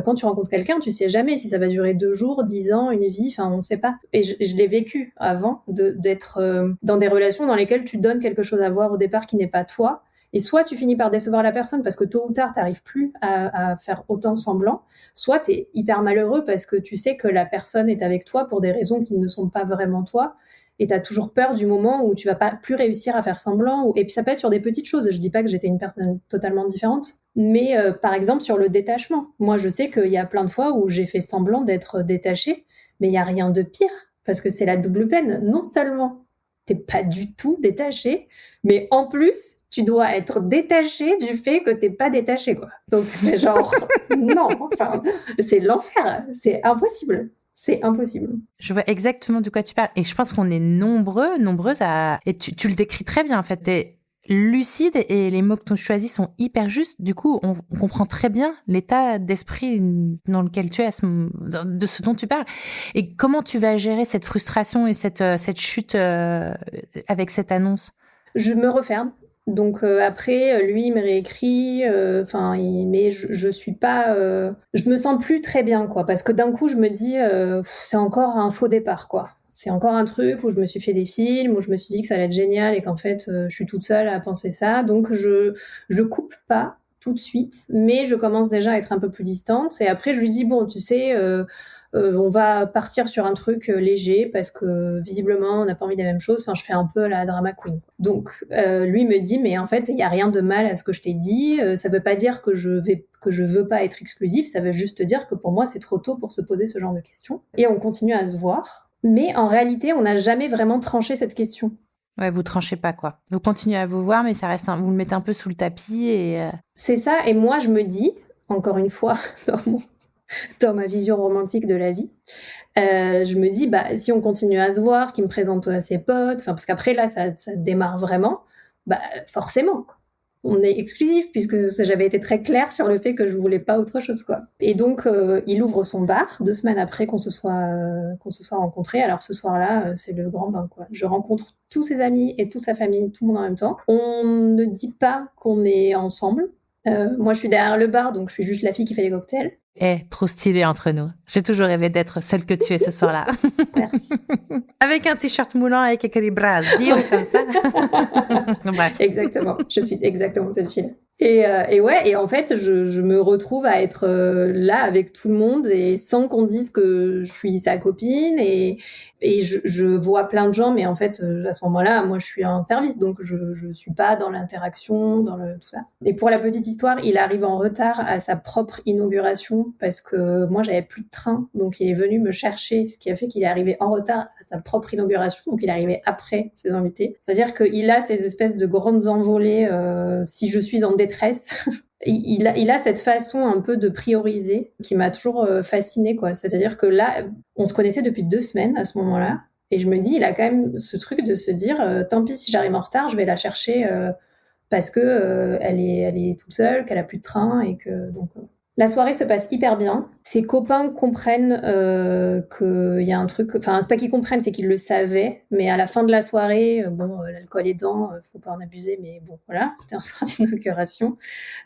Quand tu rencontres quelqu'un, tu sais jamais si ça va durer 2 jours, 10 ans, une vie, enfin on ne sait pas. Et je l'ai vécu avant d'être dans des relations dans lesquelles tu donnes quelque chose à voir au départ qui n'est pas toi, et soit tu finis par décevoir la personne parce que tôt ou tard t'arrives plus à faire autant semblant, soit t'es hyper malheureux parce que tu sais que la personne est avec toi pour des raisons qui ne sont pas vraiment toi, et t'as toujours peur du moment où tu vas pas plus réussir à faire semblant. Et puis ça peut être sur des petites choses. Je dis pas que j'étais une personne totalement différente, mais par exemple sur le détachement. Moi, je sais qu'il y a plein de fois où j'ai fait semblant d'être détachée, mais il y a rien de pire parce que c'est la double peine. Non seulement t'es pas du tout détaché, mais en plus tu dois être détaché du fait que t'es pas détaché quoi. Donc c'est genre non, enfin c'est l'enfer, c'est impossible. C'est impossible. Je vois exactement de quoi tu parles. Et je pense qu'on est nombreuses à... Et tu le décris très bien, en fait. T'es lucide et les mots que tu choisis sont hyper justes. Du coup, on comprend très bien l'état d'esprit dans lequel tu es, de ce dont tu parles. Et comment tu vas gérer cette frustration et cette chute avec cette annonce ? Je me referme. Donc après, lui, il me réécrit. Mais je suis pas. Je me sens plus très bien, quoi, parce que d'un coup, je me dis, c'est encore un faux départ, quoi. C'est encore un truc où je me suis fait des films, où je me suis dit que ça allait être génial et qu'en fait, je suis toute seule à penser ça. Donc je coupe pas tout de suite, mais je commence déjà à être un peu plus distante. Et après, je lui dis bon, tu sais. On va partir sur un truc léger parce que visiblement on n'a pas envie des mêmes choses. Enfin, je fais un peu la drama queen. Donc lui me dit mais en fait il y a rien de mal à ce que je t'ai dit. Ça veut pas dire que je veux pas être exclusif. Ça veut juste dire que pour moi c'est trop tôt pour se poser ce genre de questions. Et on continue à se voir. Mais en réalité on n'a jamais vraiment tranché cette question. Ouais, vous tranchez pas quoi. Vous continuez à vous voir, mais ça reste vous le mettez un peu sous le tapis et. C'est ça. Et moi je me dis encore une fois dans ma vision romantique de la vie, je me dis si on continue à se voir, qu'il me présente à ses potes, parce qu'après là ça démarre vraiment, forcément on est exclusif puisque j'avais été très claire sur le fait que je voulais pas autre chose quoi. Et donc il ouvre son bar 2 semaines après qu'on se soit rencontrés. Alors ce soir-là c'est le grand bain quoi. Je rencontre tous ses amis et toute sa famille, tout le monde en même temps. On ne dit pas qu'on est ensemble. Moi je suis derrière le bar donc je suis juste la fille qui fait les cocktails. Trop stylé entre nous. J'ai toujours rêvé d'être celle que tu es ce soir-là. Merci. Avec un t-shirt moulant avec écrit Brasil, comme ça. Bref. Exactement. Je suis exactement cette fille-là. Et en fait, je me retrouve à être là avec tout le monde et sans qu'on dise que je suis sa copine et je vois plein de gens, mais en fait, à ce moment-là, moi, je suis en service, donc je suis pas dans l'interaction, dans tout ça. Et pour la petite histoire, il arrive en retard à sa propre inauguration parce que moi, j'avais plus de train, donc il est venu me chercher, ce qui a fait qu'il est arrivé en retard à sa propre inauguration, donc il est arrivé après ses invités. C'est-à-dire qu'il a ces espèces de grandes envolées si je suis en détresse. il a cette façon un peu de prioriser qui m'a toujours fascinée, quoi. C'est-à-dire que là, on se connaissait depuis 2 semaines à ce moment-là, et je me dis, il a quand même ce truc de se dire, tant pis si j'arrive en retard, je vais la chercher parce que elle est toute seule, qu'elle a plus de train et que donc. La soirée se passe hyper bien. Ses copains comprennent qu'il y a un truc. Enfin, c'est pas qu'ils comprennent, c'est qu'ils le savaient. Mais à la fin de la soirée, l'alcool aidant, faut pas en abuser, mais bon, voilà, c'était un soir d'inauguration.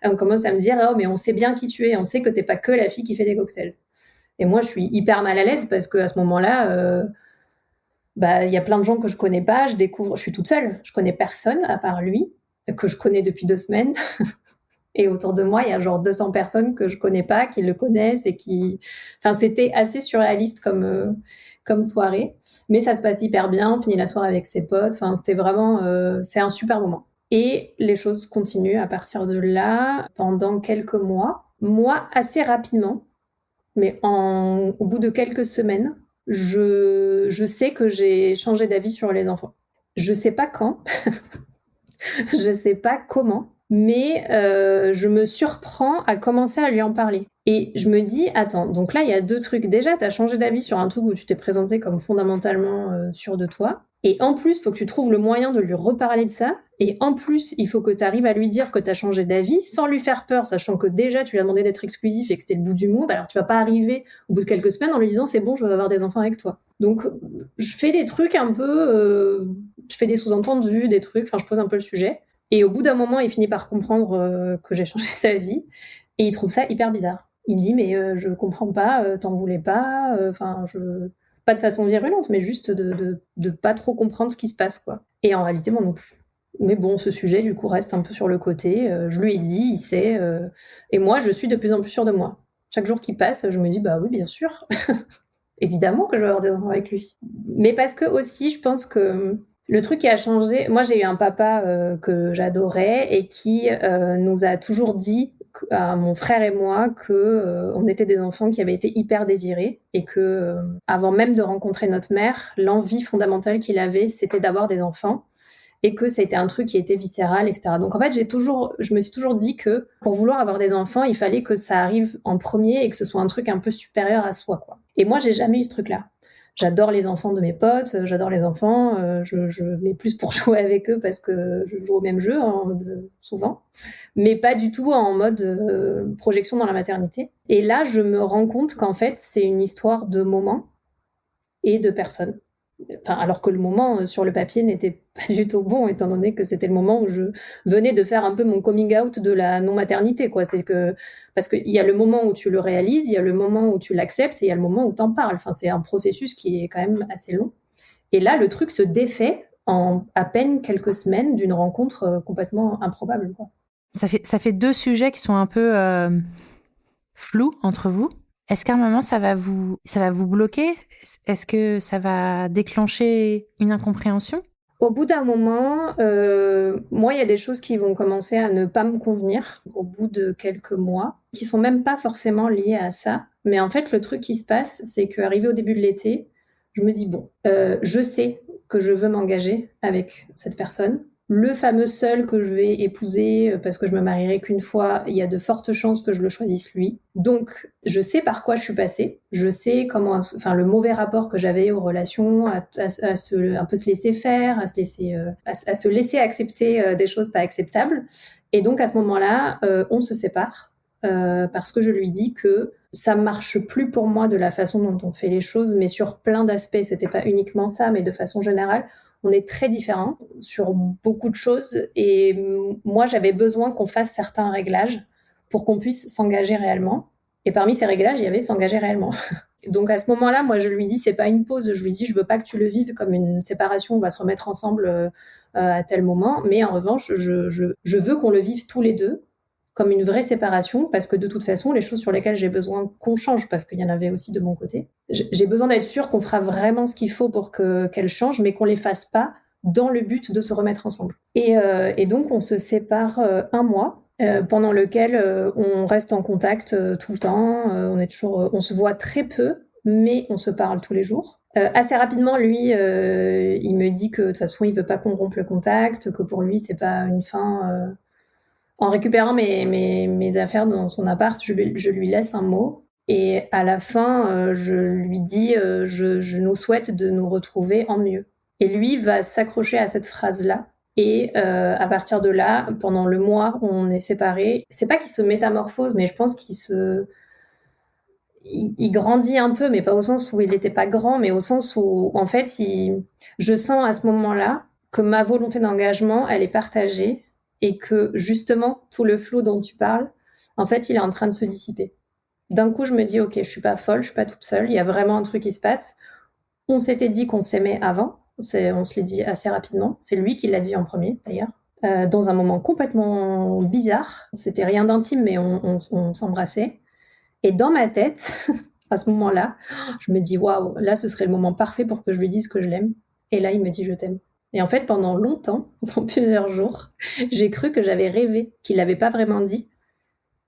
On commence à me dire, oh, mais on sait bien qui tu es, on sait que t'es pas que la fille qui fait des cocktails. Et moi, je suis hyper mal à l'aise parce qu'à ce moment-là, il y a plein de gens que je connais pas. Je suis toute seule. Je connais personne à part lui, que je connais depuis 2 semaines. Et autour de moi, il y a genre 200 personnes que je connais pas, qui le connaissent et qui... Enfin, c'était assez surréaliste comme soirée. Mais ça se passe hyper bien. On finit la soirée avec ses potes. Enfin, c'était vraiment... c'est un super moment. Et les choses continuent à partir de là pendant quelques mois. Moi, assez rapidement, mais au bout de quelques semaines, je sais que j'ai changé d'avis sur les enfants. Je sais pas quand, je sais pas comment, mais je me surprends à commencer à lui en parler. Et je me dis, attends, donc là, il y a 2 trucs. Déjà, tu as changé d'avis sur un truc où tu t'es présenté comme fondamentalement sûr de toi. Et en plus, il faut que tu trouves le moyen de lui reparler de ça. Et en plus, il faut que tu arrives à lui dire que tu as changé d'avis sans lui faire peur, sachant que déjà, tu lui as demandé d'être exclusif et que c'était le bout du monde. Alors, tu vas pas arriver au bout de quelques semaines en lui disant, c'est bon, je veux avoir des enfants avec toi. Donc, je fais des trucs un peu... je fais des sous-entendus, des trucs, enfin, je pose un peu le sujet. Et au bout d'un moment, il finit par comprendre que j'ai changé d'avis. Et il trouve ça hyper bizarre. Il me dit, mais je comprends pas, t'en voulais pas, pas de façon virulente, mais juste de pas trop comprendre ce qui se passe, quoi. Et en réalité, moi non plus. Mais bon, ce sujet, du coup, reste un peu sur le côté. Je lui ai dit, il sait. Et moi, je suis de plus en plus sûre de moi. Chaque jour qui passe, je me dis, bah oui, bien sûr. Évidemment que je vais avoir des enfants avec lui. Mais parce que aussi, je pense que le truc qui a changé, moi j'ai eu un papa que j'adorais et qui nous a toujours dit à mon frère et moi que on était des enfants qui avaient été hyper désirés et que avant même de rencontrer notre mère, l'envie fondamentale qu'il avait, c'était d'avoir des enfants et que c'était un truc qui était viscéral, etc. Donc en fait, je me suis toujours dit que pour vouloir avoir des enfants, il fallait que ça arrive en premier et que ce soit un truc un peu supérieur à soi, quoi. Et moi, j'ai jamais eu ce truc-là. J'adore les enfants de mes potes, j'adore les enfants, je mets plus pour jouer avec eux parce que je joue au même jeu, hein, souvent, mais pas du tout en mode projection dans la maternité. Et là, je me rends compte qu'en fait, c'est une histoire de moments et de personnes. Enfin, alors que le moment sur le papier n'était pas du tout bon, étant donné que c'était le moment où je venais de faire un peu mon coming out de la non-maternité, quoi. C'est que, parce qu'il y a le moment où tu le réalises, il y a le moment où tu l'acceptes et il y a le moment où t'en parles. Enfin, c'est un processus qui est quand même assez long. Et là, le truc se défait en à peine quelques semaines d'une rencontre complètement improbable, quoi. Ça fait 2 sujets qui sont un peu flous entre vous. Est-ce qu'à un moment, ça va vous bloquer? Est-ce que ça va déclencher une incompréhension? Au bout d'un moment, moi, il y a des choses qui vont commencer à ne pas me convenir au bout de quelques mois, qui sont même pas forcément liées à ça. Mais en fait, le truc qui se passe, c'est qu'arrivé au début de l'été, je me dis, bon, je sais que je veux m'engager avec cette personne. Le fameux seul que je vais épouser parce que je me marierai qu'une fois, il y a de fortes chances que je le choisisse lui. Donc, je sais par quoi je suis passée. Je sais comment, enfin, le mauvais rapport que j'avais aux relations, un peu se laisser faire, à se laisser accepter des choses pas acceptables. Et donc, à ce moment-là, on se sépare parce que je lui dis que ça marche plus pour moi de la façon dont on fait les choses, mais sur plein d'aspects. C'était pas uniquement ça, mais de façon générale. On est très différents sur beaucoup de choses et moi, j'avais besoin qu'on fasse certains réglages pour qu'on puisse s'engager réellement. Et parmi ces réglages, il y avait s'engager réellement. Donc à ce moment-là, moi, je lui dis, c'est pas une pause. Je lui dis, je veux pas que tu le vives comme une séparation. On va se remettre ensemble à tel moment. Mais en revanche, je veux qu'on le vive tous les deux comme une vraie séparation, parce que de toute façon, les choses sur lesquelles j'ai besoin qu'on change, parce qu'il y en avait aussi de mon côté, j'ai besoin d'être sûre qu'on fera vraiment ce qu'il faut pour qu'elles changent, mais qu'on les fasse pas dans le but de se remettre ensemble. Et donc, on se sépare 1 mois, pendant lequel on reste en contact tout le temps, on se voit très peu, mais on se parle tous les jours. Assez rapidement, lui, il me dit que de toute façon, il veut pas qu'on rompe le contact, que pour lui, c'est pas une fin... En récupérant mes affaires dans son appart, je lui laisse un mot. Et à la fin, je lui dis je nous souhaite de nous retrouver en mieux. Et lui va s'accrocher à cette phrase-là. Et à partir de là, pendant le mois où on est séparés, c'est pas qu'il se métamorphose, mais je pense il grandit un peu, mais pas au sens où il n'était pas grand, mais au sens où, en fait, je sens à ce moment-là que ma volonté d'engagement, elle est partagée et que, justement, tout le flou dont tu parles, en fait, il est en train de se dissiper. D'un coup, je me dis, OK, je suis pas folle, je suis pas toute seule, il y a vraiment un truc qui se passe. On s'était dit qu'on s'aimait avant, on se l'est dit assez rapidement. C'est lui qui l'a dit en premier, d'ailleurs. Dans un moment complètement bizarre. C'était rien d'intime, mais on s'embrassait. Et dans ma tête, à ce moment-là, je me dis, waouh, là, ce serait le moment parfait pour que je lui dise que je l'aime. Et là, il me dit, je t'aime. Et en fait, pendant longtemps, pendant plusieurs jours, j'ai cru que j'avais rêvé, qu'il l'avait pas vraiment dit.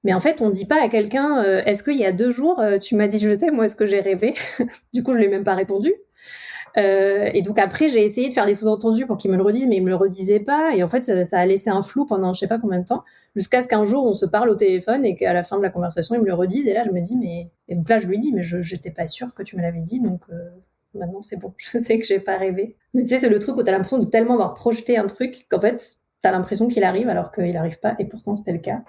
Mais en fait, on dit pas à quelqu'un, est-ce qu'il y a 2 jours, tu m'as dit je t'aime, ou est-ce que j'ai rêvé? Du coup, je lui ai même pas répondu. Et donc après, j'ai essayé de faire des sous-entendus pour qu'il me le redise, mais il me le redisait pas. Et en fait, ça a laissé un flou pendant je sais pas combien de temps, jusqu'à ce qu'un jour on se parle au téléphone et qu'à la fin de la conversation, il me le redise. Et là, je me dis, mais et donc là, je lui dis, mais j'étais pas sûre que tu me l'avais dit, donc maintenant c'est bon, je sais que j'ai pas rêvé. Mais tu sais, c'est le truc où t'as l'impression de tellement avoir projeté un truc qu'en fait, t'as l'impression qu'il arrive alors qu'il arrive pas, et pourtant c'était le cas.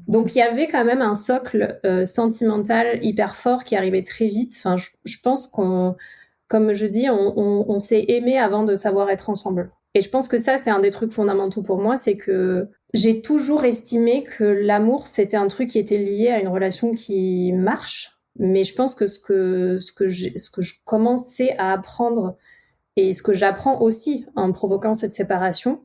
Donc il y avait quand même un socle sentimental hyper fort qui arrivait très vite. Enfin, je pense qu'on, comme je dis, on s'est aimé avant de savoir être ensemble. Et je pense que ça, c'est un des trucs fondamentaux pour moi, c'est que j'ai toujours estimé que l'amour, c'était un truc qui était lié à une relation qui marche. Mais je pense que ce que je commençais à apprendre et ce que j'apprends aussi en provoquant cette séparation,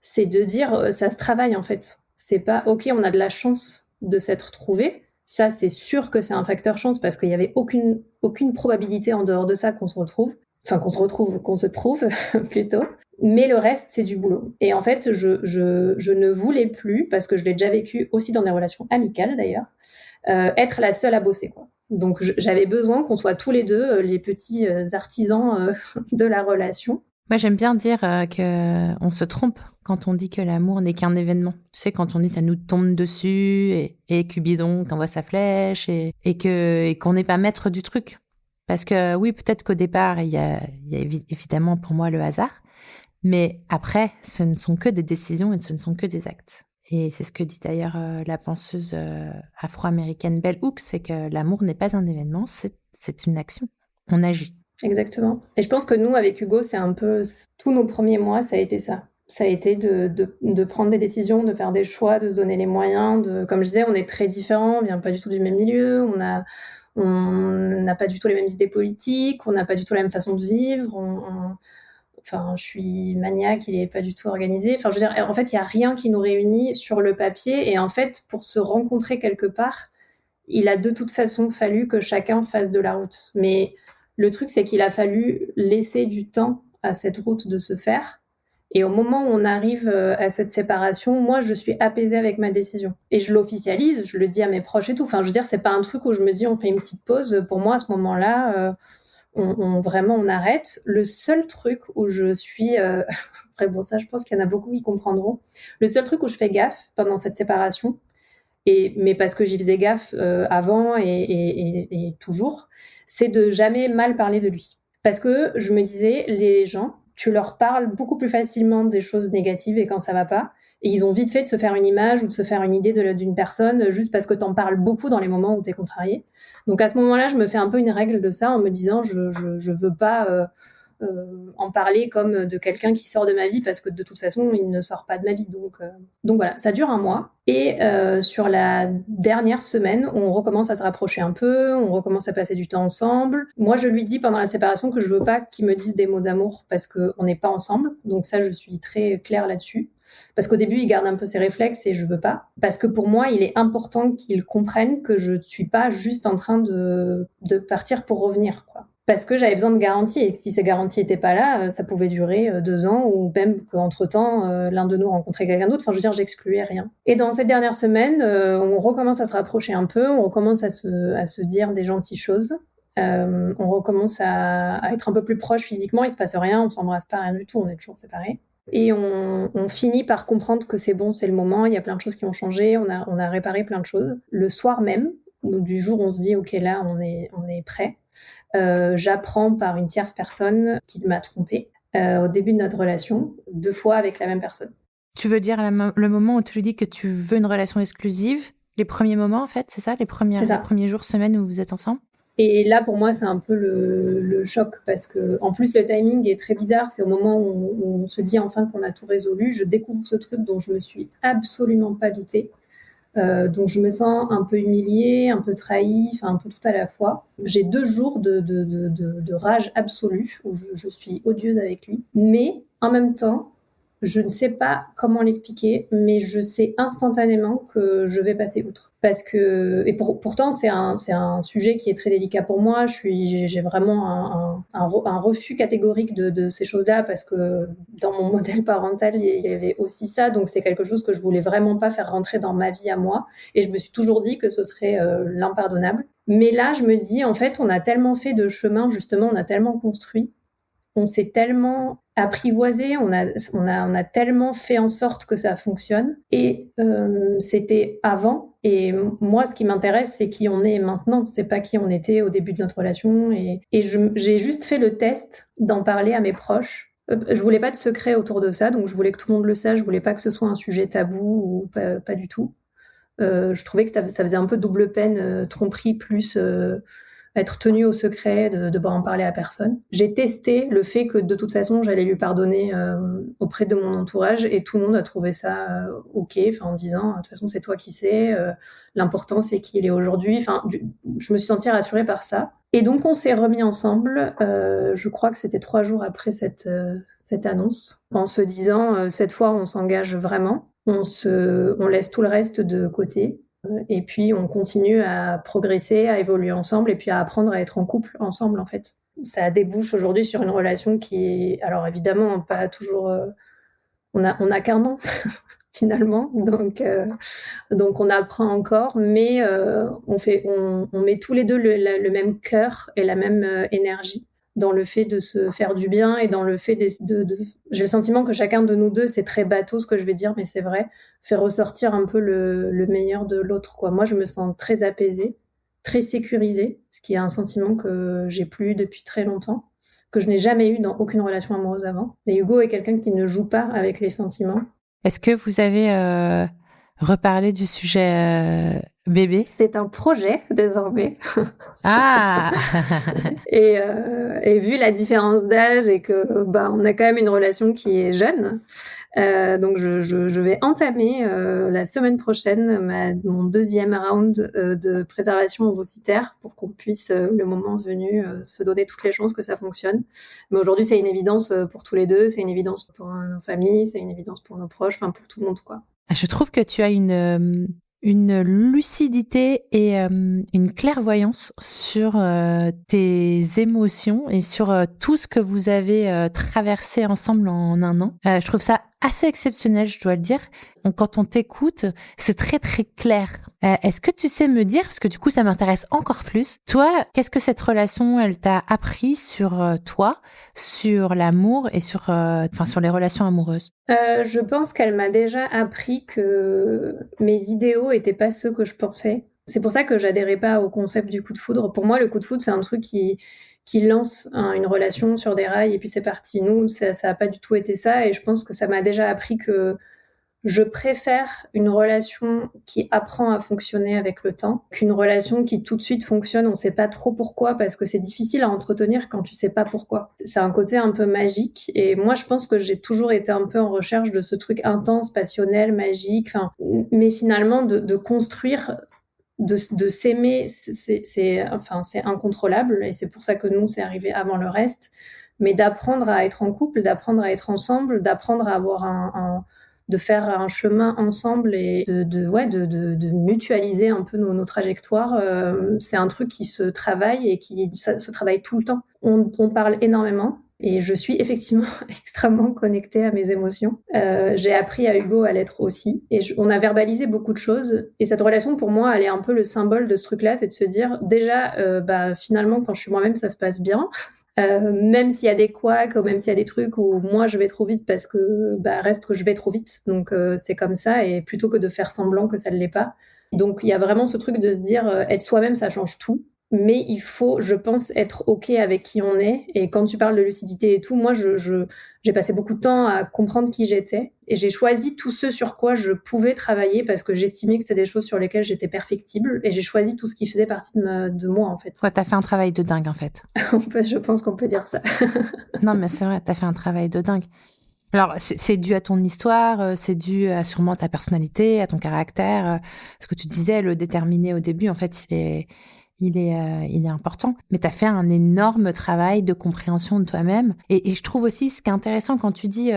c'est de dire ça se travaille en fait. C'est pas ok, on a de la chance de s'être trouvés. Ça, c'est sûr que c'est un facteur chance parce qu'il y avait aucune probabilité en dehors de ça qu'on se retrouve. Enfin, qu'on se trouve plutôt. Mais le reste, c'est du boulot. Et en fait, je ne voulais plus, parce que je l'ai déjà vécu aussi dans des relations amicales d'ailleurs, être la seule à bosser, quoi. Donc j'avais besoin qu'on soit tous les deux les petits artisans de la relation. Moi, j'aime bien dire qu'on se trompe quand on dit que l'amour n'est qu'un événement. Tu sais, quand on dit ça nous tombe dessus et Cupidon t'envoie sa flèche et qu'on n'est pas maître du truc. Parce que oui, peut-être qu'au départ, il y a évidemment pour moi le hasard, mais après, ce ne sont que des décisions et ce ne sont que des actes. Et c'est ce que dit d'ailleurs la penseuse afro-américaine Bell Hooks, c'est que l'amour n'est pas un événement, c'est une action. On agit. Exactement. Et je pense que nous, avec Hugo, c'est un peu... Tous nos premiers mois, ça a été ça. Ça a été de prendre des décisions, de faire des choix, de se donner les moyens. Comme je disais, on est très différents, on vient pas du tout du même milieu, on n'a pas du tout les mêmes idées politiques, on n'a pas du tout la même façon de vivre. Enfin, je suis maniaque, il est pas du tout organisé. Enfin, je veux dire, en fait, il y a rien qui nous réunit sur le papier. Et en fait, pour se rencontrer quelque part, il a de toute façon fallu que chacun fasse de la route. Mais le truc, c'est qu'il a fallu laisser du temps à cette route de se faire. Et au moment où on arrive à cette séparation, moi, je suis apaisée avec ma décision. Et je l'officialise, je le dis à mes proches et tout. Enfin, je veux dire, c'est pas un truc où je me dis, on fait une petite pause. Pour moi, à ce moment-là, on arrête. Le seul truc où je suis... Après, bon, ça, je pense qu'il y en a beaucoup qui comprendront. Le seul truc où je fais gaffe pendant cette séparation, mais parce que j'y faisais gaffe avant et toujours, c'est de jamais mal parler de lui. Parce que je me disais, les gens, tu leur parles beaucoup plus facilement des choses négatives et quand ça va pas, et ils ont vite fait de se faire une image ou de se faire une idée d'une personne juste parce que t'en parles beaucoup dans les moments où t'es contrarié. Donc à ce moment-là, je me fais un peu une règle de ça en me disant, je veux pas... en parler comme de quelqu'un qui sort de ma vie parce que de toute façon il ne sort pas de ma vie, donc voilà, ça dure un mois et sur la dernière semaine on recommence à se rapprocher un peu, on recommence à passer du temps ensemble. Moi je lui dis pendant la séparation que je veux pas qu'il me dise des mots d'amour parce qu'on n'est pas ensemble, donc ça je suis très claire là-dessus, parce qu'au début il garde un peu ses réflexes et je veux pas, parce que pour moi il est important qu'il comprenne que je suis pas juste en train de partir pour revenir, quoi. Parce que j'avais besoin de garanties, et que si ces garanties n'étaient pas là, ça pouvait durer 2 ans, ou même qu'entre-temps, l'un de nous rencontrait quelqu'un d'autre. Enfin, je veux dire, j'excluais rien. Et dans cette dernière semaine, on recommence à se rapprocher un peu, on recommence à se dire des gentilles choses, on recommence à être un peu plus proches physiquement, il se passe rien, on s'embrasse pas, rien du tout, on est toujours séparés. Et on finit par comprendre que c'est bon, c'est le moment, il y a plein de choses qui ont changé, on a réparé plein de choses. Le soir même, du jour où on se dit, OK, là, on est prêt, j'apprends par une tierce personne qu'il m'a trompée au début de notre relation, 2 fois avec la même personne. Tu veux dire le moment où tu lui dis que tu veux une relation exclusive? Les premiers moments, en fait, c'est ça? Les premiers jours, semaines où vous êtes ensemble? Et là, pour moi, c'est un peu le choc parce que, en plus, le timing est très bizarre. C'est au moment où on se dit enfin qu'on a tout résolu. Je découvre ce truc dont je me suis absolument pas doutée. Donc je me sens un peu humiliée, un peu trahie, enfin un peu tout à la fois. J'ai 2 jours de rage absolue où je suis odieuse avec lui. Mais en même temps, je ne sais pas comment l'expliquer, mais je sais instantanément que je vais passer outre. Parce que, et pourtant, c'est un sujet qui est très délicat pour moi. J'ai vraiment un refus catégorique de ces choses-là parce que dans mon modèle parental, il y avait aussi ça. Donc, c'est quelque chose que je voulais vraiment pas faire rentrer dans ma vie à moi. Et je me suis toujours dit que ce serait l'impardonnable. Mais là, je me dis, en fait, on a tellement fait de chemin, justement, on a tellement construit. On s'est tellement apprivoisé, on a tellement fait en sorte que ça fonctionne. Et c'était avant. Et moi, ce qui m'intéresse, c'est qui on est maintenant. C'est pas qui on était au début de notre relation. Et j'ai juste fait le test d'en parler à mes proches. Je voulais pas de secret autour de ça, donc je voulais que tout le monde le sache. Je voulais pas que ce soit un sujet tabou ou pas du tout. Je trouvais que ça faisait un peu double peine, tromperie plus être tenue au secret, de devoir en parler à personne. J'ai testé le fait que de toute façon j'allais lui pardonner auprès de mon entourage et tout le monde a trouvé ça ok, en disant de toute façon c'est toi qui sais, l'important c'est qui il est aujourd'hui. Je me suis sentie rassurée par ça. Et donc on s'est remis ensemble, je crois que c'était 3 jours après cette annonce, en se disant cette fois on s'engage vraiment, on laisse tout le reste de côté. Et puis, on continue à progresser, à évoluer ensemble et puis à apprendre à être en couple ensemble, en fait. Ça débouche aujourd'hui sur une relation qui est, alors évidemment, pas toujours... on a qu'1 an, finalement, donc on apprend encore, mais on met tous les deux le même cœur et la même énergie dans le fait de se faire du bien et dans le fait j'ai le sentiment que chacun de nous deux, c'est très bateau ce que je vais dire, mais c'est vrai, fait ressortir un peu le meilleur de l'autre, quoi. Moi, je me sens très apaisée, très sécurisée, ce qui est un sentiment que j'ai plus eu depuis très longtemps, que je n'ai jamais eu dans aucune relation amoureuse avant. Mais Hugo est quelqu'un qui ne joue pas avec les sentiments. Est-ce que vous avez reparlé du sujet bébé? C'est un projet désormais. Ah et vu la différence d'âge et que on a quand même une relation qui est jeune, donc je vais entamer la semaine prochaine mon 2e round de préservation ovocytaire pour qu'on puisse, le moment venu, se donner toutes les chances que ça fonctionne. Mais aujourd'hui, c'est une évidence pour tous les deux, c'est une évidence pour nos familles, c'est une évidence pour nos proches, pour tout le monde, quoi. Je trouve que tu as une lucidité et une clairvoyance sur tes émotions et sur tout ce que vous avez traversé ensemble en 1 an. Je trouve ça assez exceptionnel, je dois le dire. Quand on t'écoute, c'est très très clair. Est-ce que tu sais me dire, parce que du coup ça m'intéresse encore plus, toi, qu'est-ce que cette relation, elle t'a appris sur toi, sur l'amour et sur les relations amoureuses? Je pense qu'elle m'a déjà appris que mes idéaux étaient pas ceux que je pensais. C'est pour ça que j'adhérais pas au concept du coup de foudre. Pour moi, le coup de foudre, c'est un truc qui lance une relation sur des rails et puis c'est parti. Nous, ça a pas du tout été ça et je pense que ça m'a déjà appris que je préfère une relation qui apprend à fonctionner avec le temps qu'une relation qui tout de suite fonctionne, on sait pas trop pourquoi, parce que c'est difficile à entretenir quand tu sais pas pourquoi. C'est un côté un peu magique, et moi je pense que j'ai toujours été un peu en recherche de ce truc intense, passionnel, magique, mais finalement de construire, de s'aimer, c'est incontrôlable, et c'est pour ça que nous, c'est arrivé avant le reste, mais d'apprendre à être en couple, d'apprendre à être ensemble, d'apprendre à avoir de faire un chemin ensemble et de mutualiser un peu nos trajectoires, c'est un truc qui se travaille et qui se travaille tout le temps. On parle énormément et je suis effectivement extrêmement connectée à mes émotions. J'ai appris à Hugo à l'être aussi et on a verbalisé beaucoup de choses et cette relation pour moi elle est un peu le symbole de ce truc-là, c'est de se dire déjà finalement quand je suis moi-même ça se passe bien. même s'il y a des couacs ou même s'il y a des trucs où moi je vais trop vite parce que reste que je vais trop vite, donc c'est comme ça, et plutôt que de faire semblant que ça ne l'est pas. Donc il y a vraiment ce truc de se dire être soi-même, ça change tout. Mais il faut, je pense, être OK avec qui on est. Et quand tu parles de lucidité et tout, moi, j'ai passé beaucoup de temps à comprendre qui j'étais. Et j'ai choisi tout ce sur quoi je pouvais travailler parce que j'estimais que c'était des choses sur lesquelles j'étais perfectible. Et j'ai choisi tout ce qui faisait partie de moi, en fait. Ouais, t'as fait un travail de dingue, en fait. Je pense qu'on peut dire ça. Non, mais c'est vrai, t'as fait un travail de dingue. Alors, c'est dû à ton histoire, c'est dû à sûrement ta personnalité, à ton caractère. Ce que tu disais, le déterminer au début, en fait, il est important. Mais tu as fait un énorme travail de compréhension de toi-même. Et je trouve aussi ce qui est intéressant quand tu dis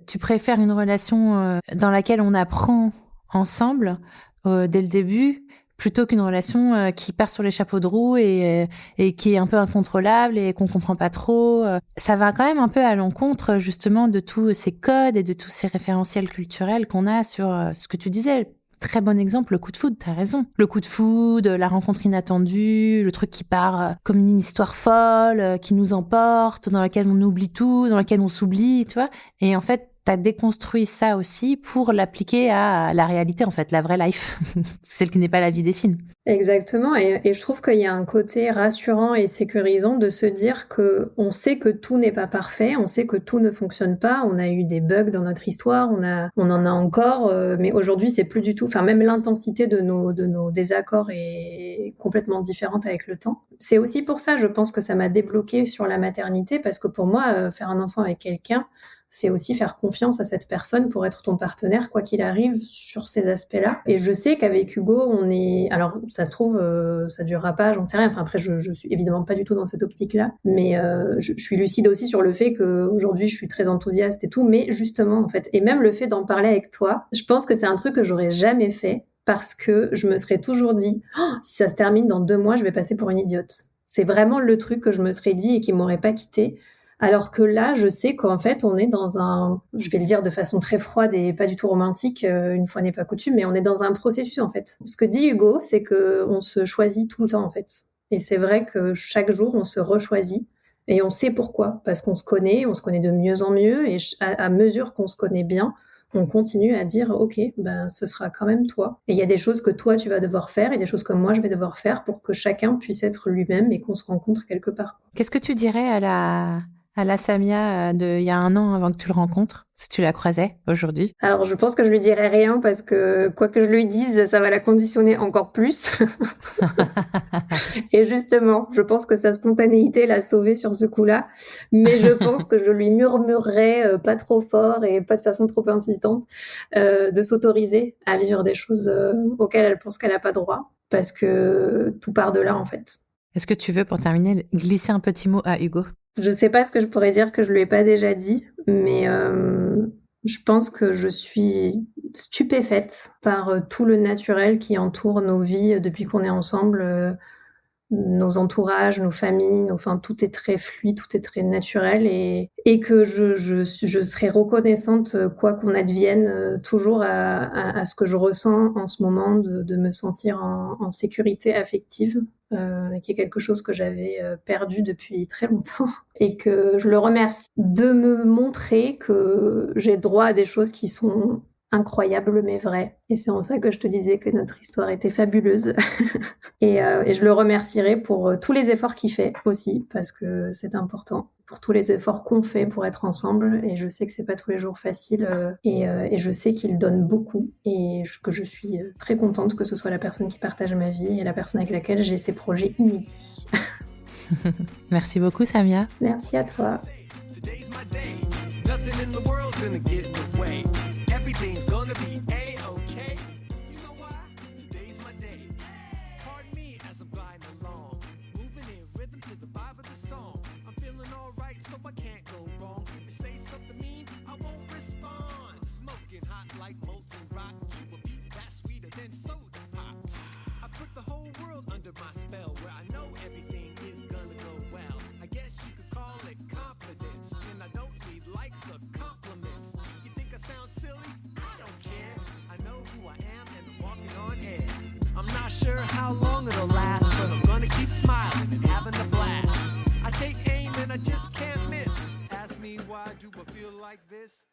tu préfères une relation dans laquelle on apprend ensemble dès le début, plutôt qu'une relation qui part sur les chapeaux de roue et qui est un peu incontrôlable et qu'on comprend pas trop. Ça va quand même un peu à l'encontre justement de tous ces codes et de tous ces référentiels culturels qu'on a sur ce que tu disais. Très bon exemple, le coup de foudre, t'as raison. Le coup de foudre, la rencontre inattendue, le truc qui part comme une histoire folle, qui nous emporte, dans laquelle on oublie tout, dans laquelle on s'oublie, tu vois. Et en fait, t'as déconstruit ça aussi pour l'appliquer à la réalité, en fait, la vraie life, celle qui n'est pas la vie des films. Exactement, et je trouve qu'il y a un côté rassurant et sécurisant de se dire que on sait que tout n'est pas parfait, on sait que tout ne fonctionne pas, on a eu des bugs dans notre histoire, on en a encore, mais aujourd'hui c'est plus du tout, enfin même l'intensité de nos désaccords est complètement différente avec le temps. C'est aussi pour ça, je pense que ça m'a débloqué sur la maternité, parce que pour moi, faire un enfant avec quelqu'un, c'est aussi faire confiance à cette personne pour être ton partenaire, quoi qu'il arrive, sur ces aspects-là. Et je sais qu'avec Hugo, on est... Alors, ça se trouve, ça durera pas, j'en sais rien. Enfin, après, je suis évidemment pas du tout dans cette optique-là. Mais je suis lucide aussi sur le fait qu'aujourd'hui, je suis très enthousiaste et tout. Mais justement, en fait, et même le fait d'en parler avec toi, je pense que c'est un truc que j'aurais jamais fait parce que je me serais toujours dit si ça se termine dans 2 mois, je vais passer pour une idiote. C'est vraiment le truc que je me serais dit et qui m'aurait pas quitté. Alors que là, je sais qu'en fait, on est dans un, je vais le dire de façon très froide et pas du tout romantique, une fois n'est pas coutume, mais on est dans un processus, en fait. Ce que dit Hugo, c'est qu'on se choisit tout le temps, en fait. Et c'est vrai que chaque jour, on se rechoisit. Et on sait pourquoi. Parce qu'on se connaît de mieux en mieux. Et à mesure qu'on se connaît bien, on continue à dire, OK, ce sera quand même toi. Et il y a des choses que toi, tu vas devoir faire et des choses que moi, je vais devoir faire pour que chacun puisse être lui-même et qu'on se rencontre quelque part. Qu'est-ce que tu dirais à la Samia il y a 1 an avant que tu le rencontres, si tu la croisais aujourd'hui? Alors, je pense que je lui dirais rien parce que quoi que je lui dise, ça va la conditionner encore plus. Et justement, je pense que sa spontanéité l'a sauvée sur ce coup-là. Mais je pense que je lui murmurerais pas trop fort et pas de façon trop insistante de s'autoriser à vivre des choses auxquelles elle pense qu'elle n'a pas droit parce que tout part de là, en fait. Est-ce que tu veux, pour terminer, glisser un petit mot à Hugo? Je sais pas ce que je pourrais dire que je lui ai pas déjà dit, mais je pense que je suis stupéfaite par tout le naturel qui entoure nos vies depuis qu'on est ensemble, nos entourages, nos familles, enfin tout est très fluide, tout est très naturel et que je serai reconnaissante quoi qu'on advienne toujours à ce que je ressens en ce moment de me sentir en sécurité affective. Qui est quelque chose que j'avais perdu depuis très longtemps et que je le remercie de me montrer que j'ai droit à des choses qui sont incroyables mais vraies. Et c'est en ça que je te disais que notre histoire était fabuleuse. et je le remercierai pour tous les efforts qu'il fait aussi, parce que c'est important. Pour tous les efforts qu'on fait pour être ensemble, et je sais que c'est pas tous les jours facile, et je sais qu'il donne beaucoup, et que je suis très contente que ce soit la personne qui partage ma vie et la personne avec laquelle j'ai ces projets inédits. Merci beaucoup, Samia. Merci à toi. So I can't go wrong. If you say something mean, I won't respond. Smoking hot like molten rock to a beat that's sweeter than soda pop. I put the whole world under my spell, where I know everything is gonna go well. I guess you could call it confidence, and I don't need likes or compliments. You think I sound silly? I don't care. like this?